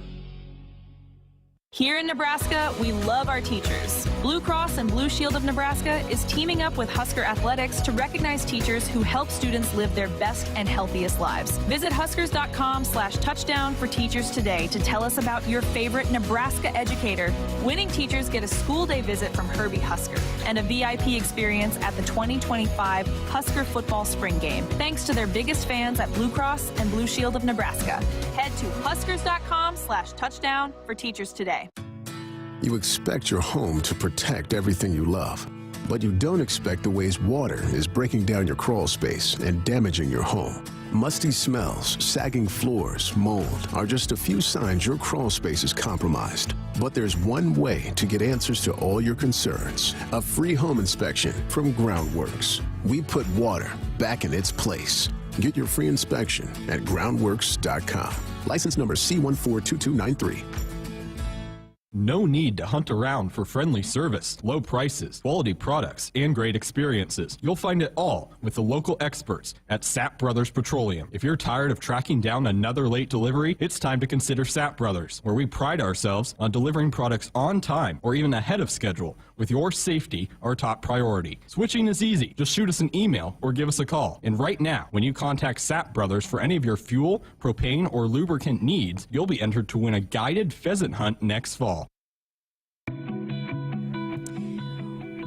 Here in Nebraska, we love our teachers. Blue Cross and Blue Shield of Nebraska is teaming up with Husker Athletics to recognize teachers who help students live their best and healthiest lives. Visit huskers.com/touchdown for teachers today to tell us about your favorite Nebraska educator. Winning teachers get a school day visit from Herbie Husker and a VIP experience at the 2025 Husker Football Spring Game, thanks to their biggest fans at Blue Cross and Blue Shield of Nebraska. Head to huskers.com/touchdown for teachers today.
You expect your home to protect everything you love, but you don't expect the ways water is breaking down your crawl space and damaging your home. Musty smells, sagging floors, mold are just a few signs your crawl space is compromised. But there's one way to get answers to all your concerns: a free home inspection from Groundworks. We put water back in its place. Get your free inspection at groundworks.com. License number C142293.
No need to hunt around for friendly service, low prices, quality products, and great experiences. You'll find it all with the local experts at Sapp Brothers Petroleum. If you're tired of tracking down another late delivery, it's time to consider Sapp Brothers, where we pride ourselves on delivering products on time or even ahead of schedule, with your safety our top priority. Switching is easy. Just shoot us an email or give us a call. And right now, when you contact Sapp Brothers for any of your fuel, propane, or lubricant needs, you'll be entered to win a guided pheasant hunt next fall.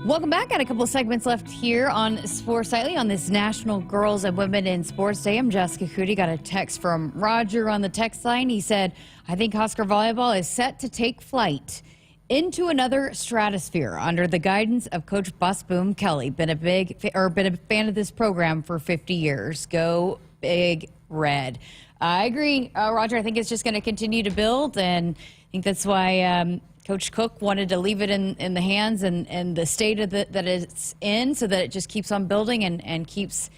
Welcome back. Got a couple of segments left here on Sports Nightly on this National Girls and Women in Sports Day. I'm Jessica Coody. Got a text from Roger on the text line. He said, I think Husker volleyball is set to take flight into another stratosphere under the guidance of Coach Bus Boom Kelly. Been a fan of this program for 50 years. Go Big Red. I agree, Roger. I think it's just going to continue to build, and I think that's why Coach Cook wanted to leave it in the hands and the state of that it's in, so that it just keeps on building and keeps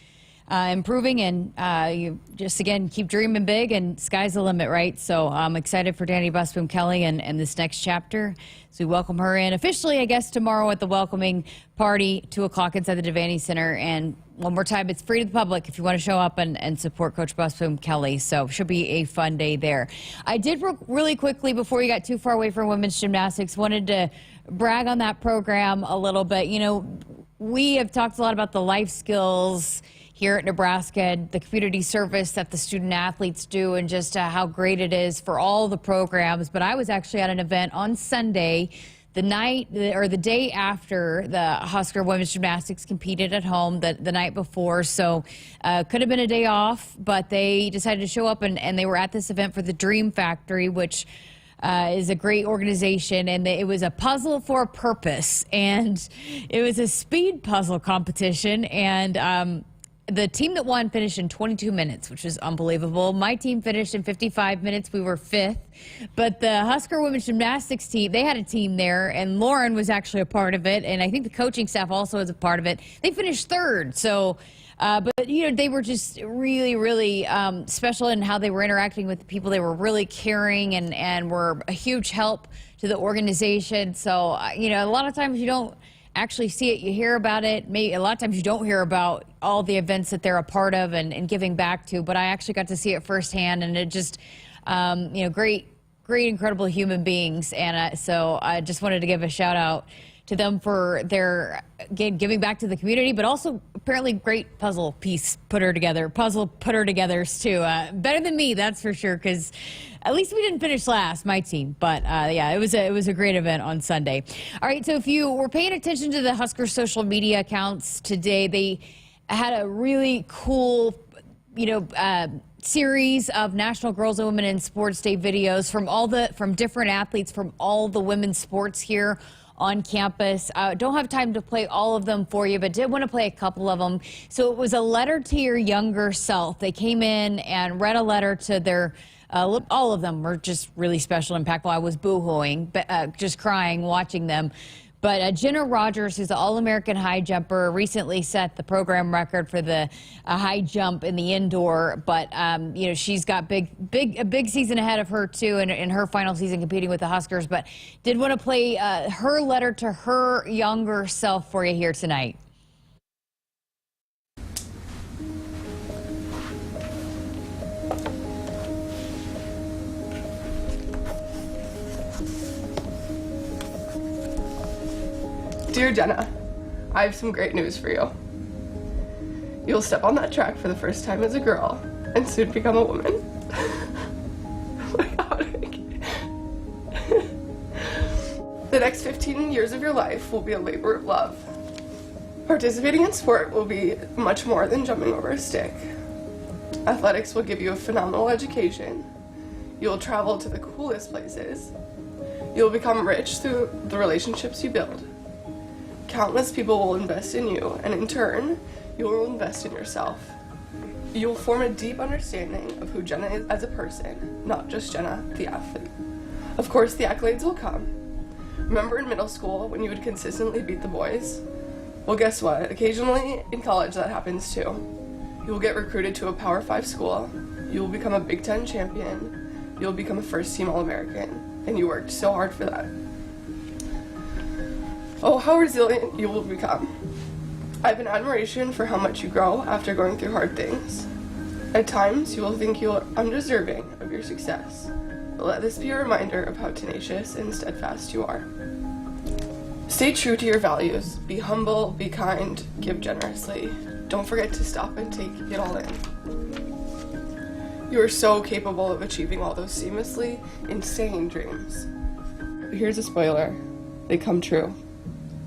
improving, and you just, again, keep dreaming big, and sky's the limit, right? So I'm excited for Danny Busboom Kelly and this next chapter. So we welcome her in officially, I guess, tomorrow at the welcoming party, 2 o'clock inside the Devaney Center. And one more time, it's free to the public if you want to show up and support Coach Busboom Kelly. So should be a fun day there. I did really quickly, before we got too far away from women's gymnastics, wanted to brag on that program a little bit. You know, we have talked a lot about the life skills here at Nebraska, the community service that the student athletes do, and just how great it is for all the programs. But I was actually at an event on Sunday, the day after the Husker women's gymnastics competed at home, the night before. So could have been a day off, but they decided to show up, and they were at this event for the Dream Factory, which is a great organization, and it was a puzzle for a purpose, and it was a speed puzzle competition, and the team that won finished in 22 minutes, which is unbelievable. My team finished in 55 minutes. We were 5th. But the Husker women's gymnastics team, they had a team there, and Lauren was actually a part of it, and I think the coaching staff also was a part of it. They finished 3rd. So, but, you know, they were just really, really special in how they were interacting with the people. They were really caring and were a huge help to the organization. So, you know, a lot of times you don't actually see it, you hear about it. Maybe a lot of times you don't hear about all the events that they're a part of and giving back to, but I actually got to see it firsthand, and it just, you know, great, incredible human beings. And so I just wanted to give a shout out to them for their giving back to the community, but also apparently great puzzle putter-togethers too. Better than me, that's for sure, because at least we didn't finish last, my team. But yeah, it was a great event on Sunday. All right, so if you were paying attention to the Husker social media accounts today, they had a really cool, you know, series of National Girls and Women in Sports Day videos from different athletes from all the women's sports here on campus. Don't have time to play all of them for you, but did want to play a couple of them. So it was a letter to your younger self. They came in and read a letter to their, all of them were just really special, impactful. I was boo-hooing, just crying watching them. But Jenna Rogers, who's the All-American high jumper, recently set the program record for the high jump in the indoor. But you know, she's got a big season ahead of her too, in her final season competing with the Huskers. But did want to play her letter to her younger self for you here tonight.
Dear Jenna, I have some great news for you. You'll step on that track for the first time as a girl and soon become a woman. Oh my God. The next 15 years of your life will be a labor of love. Participating in sport will be much more than jumping over a stick. Athletics will give you a phenomenal education. You will travel to the coolest places. You will become rich through the relationships you build. Countless people will invest in you, and in turn, you will invest in yourself. You will form a deep understanding of who Jenna is as a person, not just Jenna, the athlete. Of course, the accolades will come. Remember in middle school when you would consistently beat the boys? Well, guess what? Occasionally in college that happens too. You will get recruited to a Power 5 school. You will become a Big Ten champion. You will become a first-team All-American. and you worked so hard for that. Oh, how resilient you will become. I have an admiration for how much you grow after going through hard things. At times, you will think you are undeserving of your success, but let this be a reminder of how tenacious and steadfast you are. Stay true to your values. Be humble, be kind, give generously. Don't forget to stop and take it all in. You are so capable of achieving all those seamlessly insane dreams. Here's a spoiler. They come true.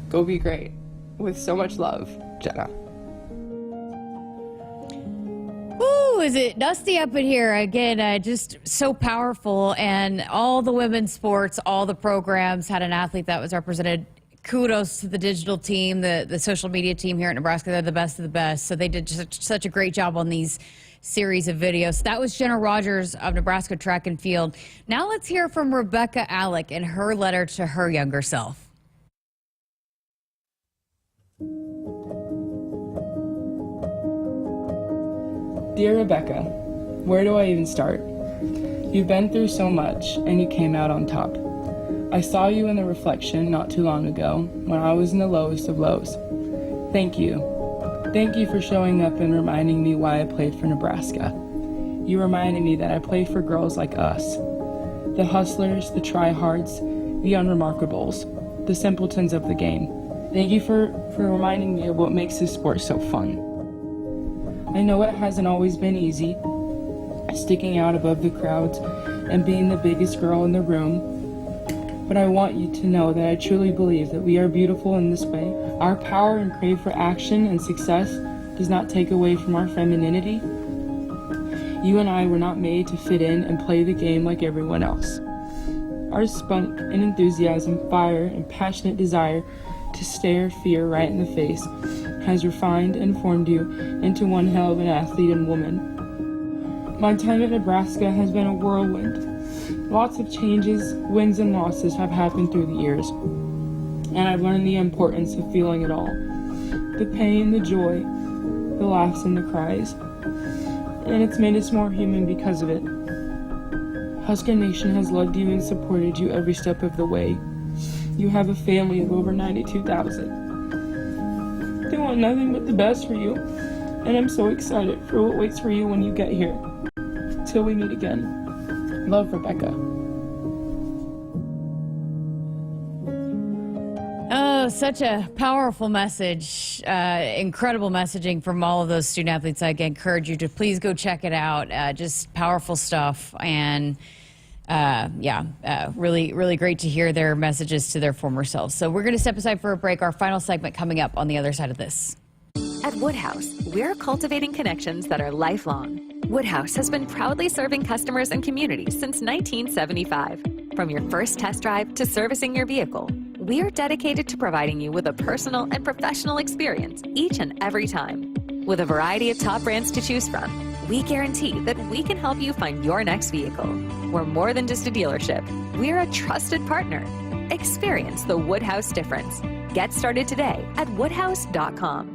Go be great. With so much love, Jenna.
Ooh, is it dusty up in here? Again, just so powerful. And all the women's sports, all the programs had an athlete that was represented. Kudos to the digital team, the social media team here at Nebraska. They're the best of the best. So they did such a great job on these series of videos. That was Jenna Rogers of Nebraska Track and Field. Now let's hear from Rebecca Alec in her letter to her younger self.
Dear Rebecca, where do I even start? You've been through so much, and you came out on top. I saw you in the reflection not too long ago, when I was in the lowest of lows. Thank you. Thank you for showing up and reminding me why I played for Nebraska. You reminded me that I play for girls like us. The hustlers, the tryhards, the unremarkables, the simpletons of the game. Thank you for reminding me of what makes this sport so fun. I know it hasn't always been easy, sticking out above the crowds and being the biggest girl in the room, but I want you to know that I truly believe that we are beautiful in this way. Our power and crave for action and success does not take away from our femininity. You and I were not made to fit in and play the game like everyone else. Our spunk and enthusiasm, fire, and passionate desire to stare fear right in the face has refined and formed you into one hell of an athlete and woman. My time at Nebraska has been a whirlwind. Lots of changes, wins, and losses have happened through the years, and I've learned the importance of feeling it all. The pain, the joy, the laughs, and the cries. And it's made us more human because of it. Husker Nation has loved you and supported you every step of the way. You have a family of over 92,000. They want nothing but the best for you, and I'm so excited for what waits for you when you get here. Till we meet again. Love, Rebecca.
Oh, such a powerful message. Incredible messaging from all of those student athletes. I encourage you to please go check it out. Just powerful stuff. And really, really great to hear their messages to their former selves. So we're going to step aside for a break. Our final segment coming up on the other side of this.
At Woodhouse, we're cultivating connections that are lifelong. Woodhouse has been proudly serving customers and communities since 1975. From your first test drive to servicing your vehicle, we are dedicated to providing you with a personal and professional experience each and every time. With a variety of top brands to choose from, we guarantee that we can help you find your next vehicle. We're more than just a dealership. We're a trusted partner. Experience the Woodhouse difference. Get started today at woodhouse.com.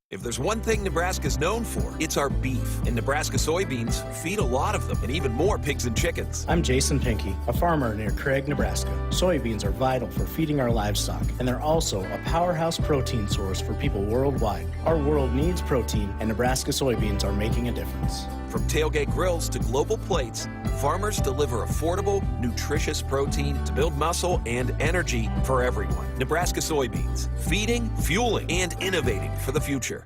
If there's one thing Nebraska's known for, it's our beef. And Nebraska soybeans feed a lot of them, and even more pigs and chickens.
I'm Jason Pinky, a farmer near Craig, Nebraska. Soybeans are vital for feeding our livestock, and they're also a powerhouse protein source for people worldwide. Our world needs protein, and Nebraska soybeans are making a difference.
From tailgate grills to global plates, farmers deliver affordable, nutritious protein to build muscle and energy for everyone. Nebraska soybeans, feeding, fueling, and innovating for the future.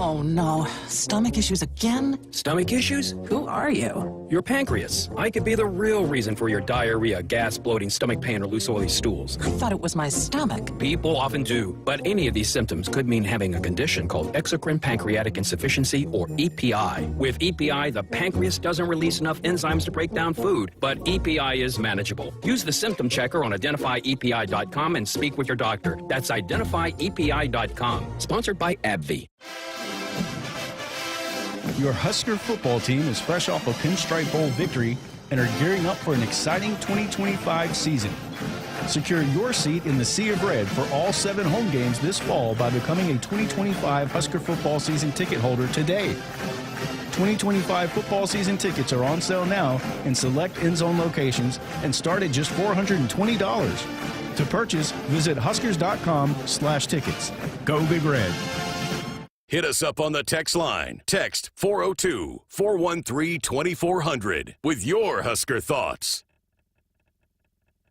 Oh no, stomach issues again?
Stomach issues? Who are you? Your pancreas. I could be the real reason for your diarrhea, gas, bloating, stomach pain, or loose oily stools.
I thought it was my stomach.
People often do, but any of these symptoms could mean having a condition called exocrine pancreatic insufficiency, or EPI. With EPI, the pancreas doesn't release enough enzymes to break down food, but EPI is manageable. Use the symptom checker on identifyepi.com and speak with your doctor. That's identifyepi.com. Sponsored by AbbVie.
Your Husker football team is fresh off a Pinstripe Bowl victory and are gearing up for an exciting 2025 season. Secure your seat in the Sea of Red for all 7 home games this fall by becoming a 2025 Husker football season ticket holder today. 2025 football season tickets are on sale now in select end-zone locations and start at just $420. To purchase, visit huskers.com/tickets. Go Big Red.
Hit us up on the text line. Text 402-413-2400 with your Husker thoughts.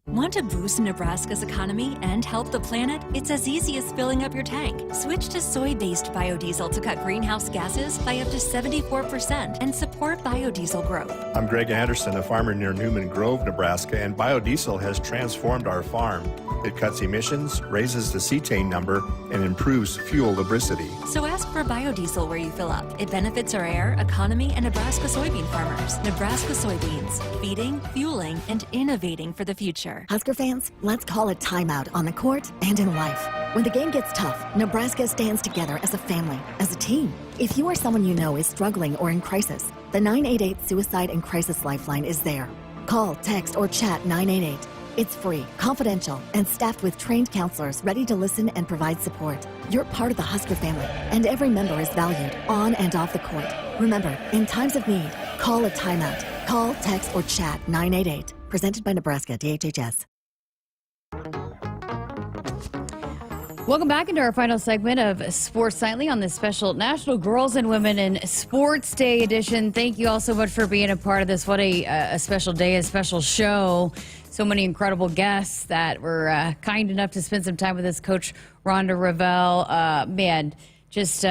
Want to boost Nebraska's economy and help the planet? It's as easy as filling up your tank. Switch to soy-based biodiesel to cut greenhouse gases by up to 74% and support biodiesel growth.
I'm Greg Anderson, a farmer near Newman Grove, Nebraska, and biodiesel has transformed our farm. It cuts emissions, raises the cetane number, and improves fuel lubricity.
So ask for biodiesel where you fill up. It benefits our air, economy, and Nebraska soybean farmers. Nebraska soybeans, feeding, fueling, and innovating for the future.
Husker fans, let's call a timeout on the court and in life. When the game gets tough, Nebraska stands together as a family, as a team. If you or someone you know is struggling or in crisis, the 988 Suicide and Crisis Lifeline is there. Call, text, or chat 988. It's free, confidential, and staffed with trained counselors ready to listen and provide support. You're part of the Husker family, and every member is valued on and off the court. Remember, in times of need, call a timeout. Call, text, or chat 988. Presented by Nebraska DHHS.
Welcome back into our final segment of Sports Nightly on this special National Girls and Women in Sports Day edition. Thank you all so much for being a part of this. What a special day, a special show. So many incredible guests that were kind enough to spend some time with us. Coach Rhonda Ravel, man, just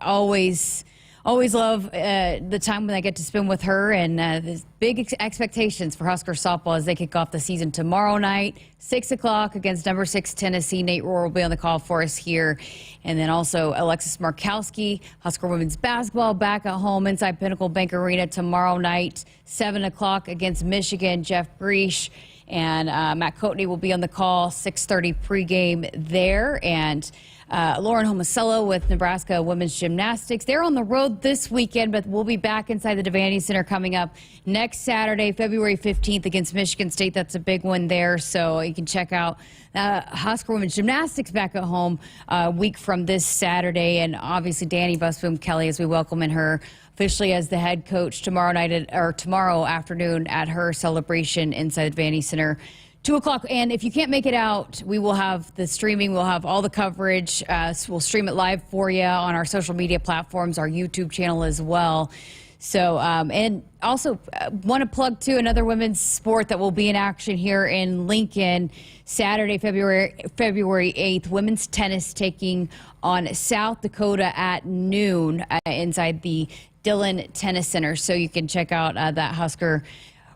always love the time when I get to spend with her, and there's big expectations for Husker softball as they kick off the season tomorrow night, 6 o'clock against number 6 Tennessee. Nate Rohr will be on the call for us here. And then also Alexis Markowski, Husker women's basketball back at home inside Pinnacle Bank Arena tomorrow night, 7 o'clock against Michigan. Jeff Breach and Matt Coatney will be on the call, 6:30 pregame there. And Lauren Homosello with Nebraska women's gymnastics. They're on the road this weekend, but we'll be back inside the Devaney Center coming up next Saturday, February 15th against Michigan State. That's a big one there, so you can check out Husker women's gymnastics back at home a week from this Saturday. And obviously Danny Busboom Kelly, as we welcome in her officially as the head coach tomorrow afternoon at her celebration inside the Devaney Center. 2 o'clock, and if you can't make it out, we will have the streaming. We'll have all the coverage. We'll stream it live for you on our social media platforms, our YouTube channel as well. So, and also want to plug too another women's sport that will be in action here in Lincoln Saturday, February 8th. Women's tennis taking on South Dakota at noon inside the Dillon Tennis Center. So you can check out that Husker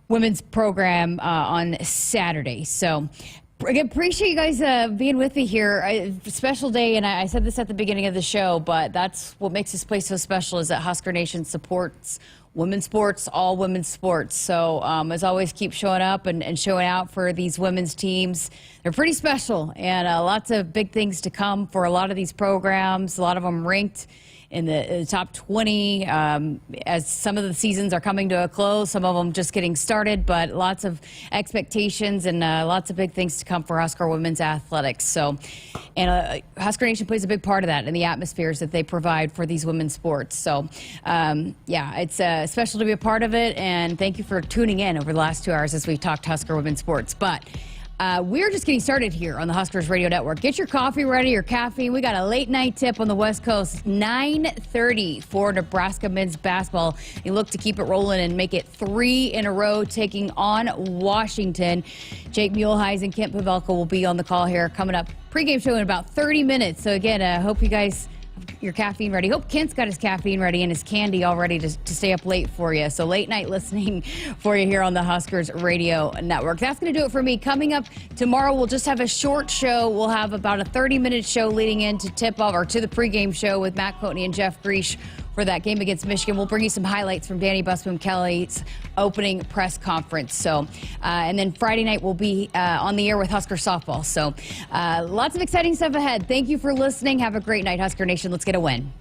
women's program on Saturday. So again, appreciate you guys being with me here. Special day, and I said this at the beginning of the show, but that's what makes this place so special is that Husker Nation supports women's sports, all women's sports. So as always, keep showing up and showing out for these women's teams. They're pretty special, and lots of big things to come for a lot of these programs, a lot of them ranked in the top 20 as some of the seasons are coming to a close, some of them just getting started, but lots of expectations and lots of big things to come for Husker women's athletics. So, and Husker Nation plays a big part of that in the atmospheres that they provide for these women's sports. So, yeah, it's special to be a part of it, and thank you for tuning in over the last 2 hours as we talked Husker women's sports. But we're just getting started here on the Huskers Radio Network. Get your coffee ready, your caffeine. We got a late night tip on the West Coast, 9:30 for Nebraska men's basketball. You look to keep it rolling and make it 3 in a row, taking on Washington. Jake Muehlheis and Kent Pavelka will be on the call here coming up. Pregame show in about 30 minutes. So again, I hope you guys your caffeine ready. Hope Kent's got his caffeine ready and his candy all ready to stay up late for you. So late night listening for you here on the Huskers Radio Network. That's going to do it for me. Coming up tomorrow, we'll just have a short show. We'll have about a 30-minute show leading into tip-off or to the pregame show with Matt Coatney and Jeff Breach for that game against Michigan. We'll bring you some highlights from Danny Busboom Kelly's opening press conference. So, and then Friday night we'll be on the air with Husker softball. So, lots of exciting stuff ahead. Thank you for listening. Have a great night, Husker Nation. Let's get a win.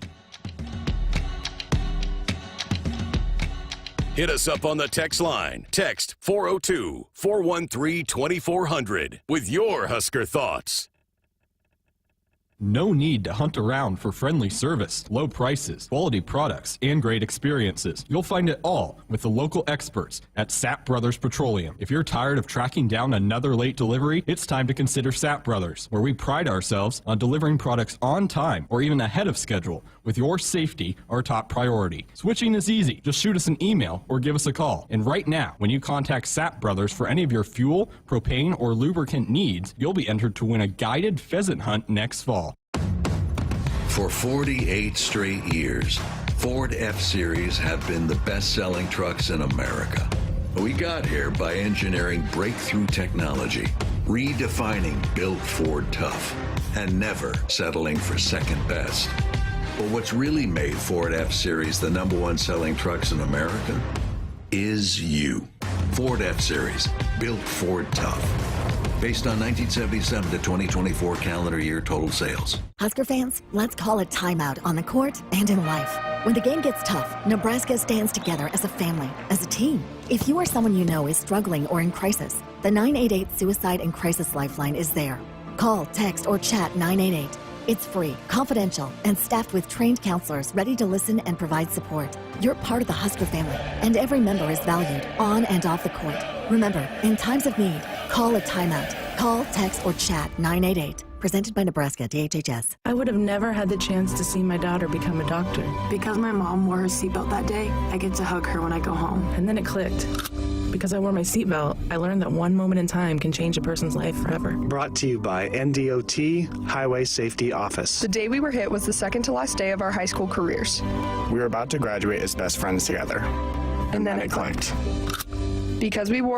Hit us up on the text line. Text 402-413-2400 with your Husker thoughts.
No need to hunt around for friendly service, low prices, quality products, and great experiences. You'll find it all with the local experts at Sharpe Brothers Petroleum. If you're tired of tracking down another late delivery, it's time to consider Sharpe Brothers, where we pride ourselves on delivering products on time or even ahead of schedule, with your safety our top priority. Switching is easy. Just shoot us an email or give us a call. And right now, when you contact Sharpe Brothers for any of your fuel, propane, or lubricant needs, you'll be entered to win a guided pheasant hunt next fall.
For 48 straight years, Ford F-Series have been the best-selling trucks in America. We got here by engineering breakthrough technology, redefining Built Ford Tough, and never settling for second best. But what's really made Ford F-Series the #1 selling trucks in America is you. Ford F-Series, Built Ford Tough. Based on 1977 to 2024 calendar year total sales.
Husker fans, let's call a timeout on the court and in life. When the game gets tough, Nebraska stands together as a family, as a team. If you or someone you know is struggling or in crisis, the 988 Suicide and Crisis Lifeline is there. Call, text, or chat 988. It's free, confidential, and staffed with trained counselors ready to listen and provide support. You're part of the Husker family, and every member is valued on and off the court. Remember, in times of need, call a timeout. Call, text, or chat 988. Presented by Nebraska DHHS.
I would have never had the chance to see my daughter become a doctor.
Because my mom wore her seatbelt that day, I get to hug her when I go home.
And then it clicked. Because I wore my seatbelt, I learned that one moment in time can change a person's life forever.
Brought to you by NDOT Highway Safety Office.
The day we were hit was the second to last day of our high school careers.
We were about to graduate as best friends together.
And then it clicked. Because we wore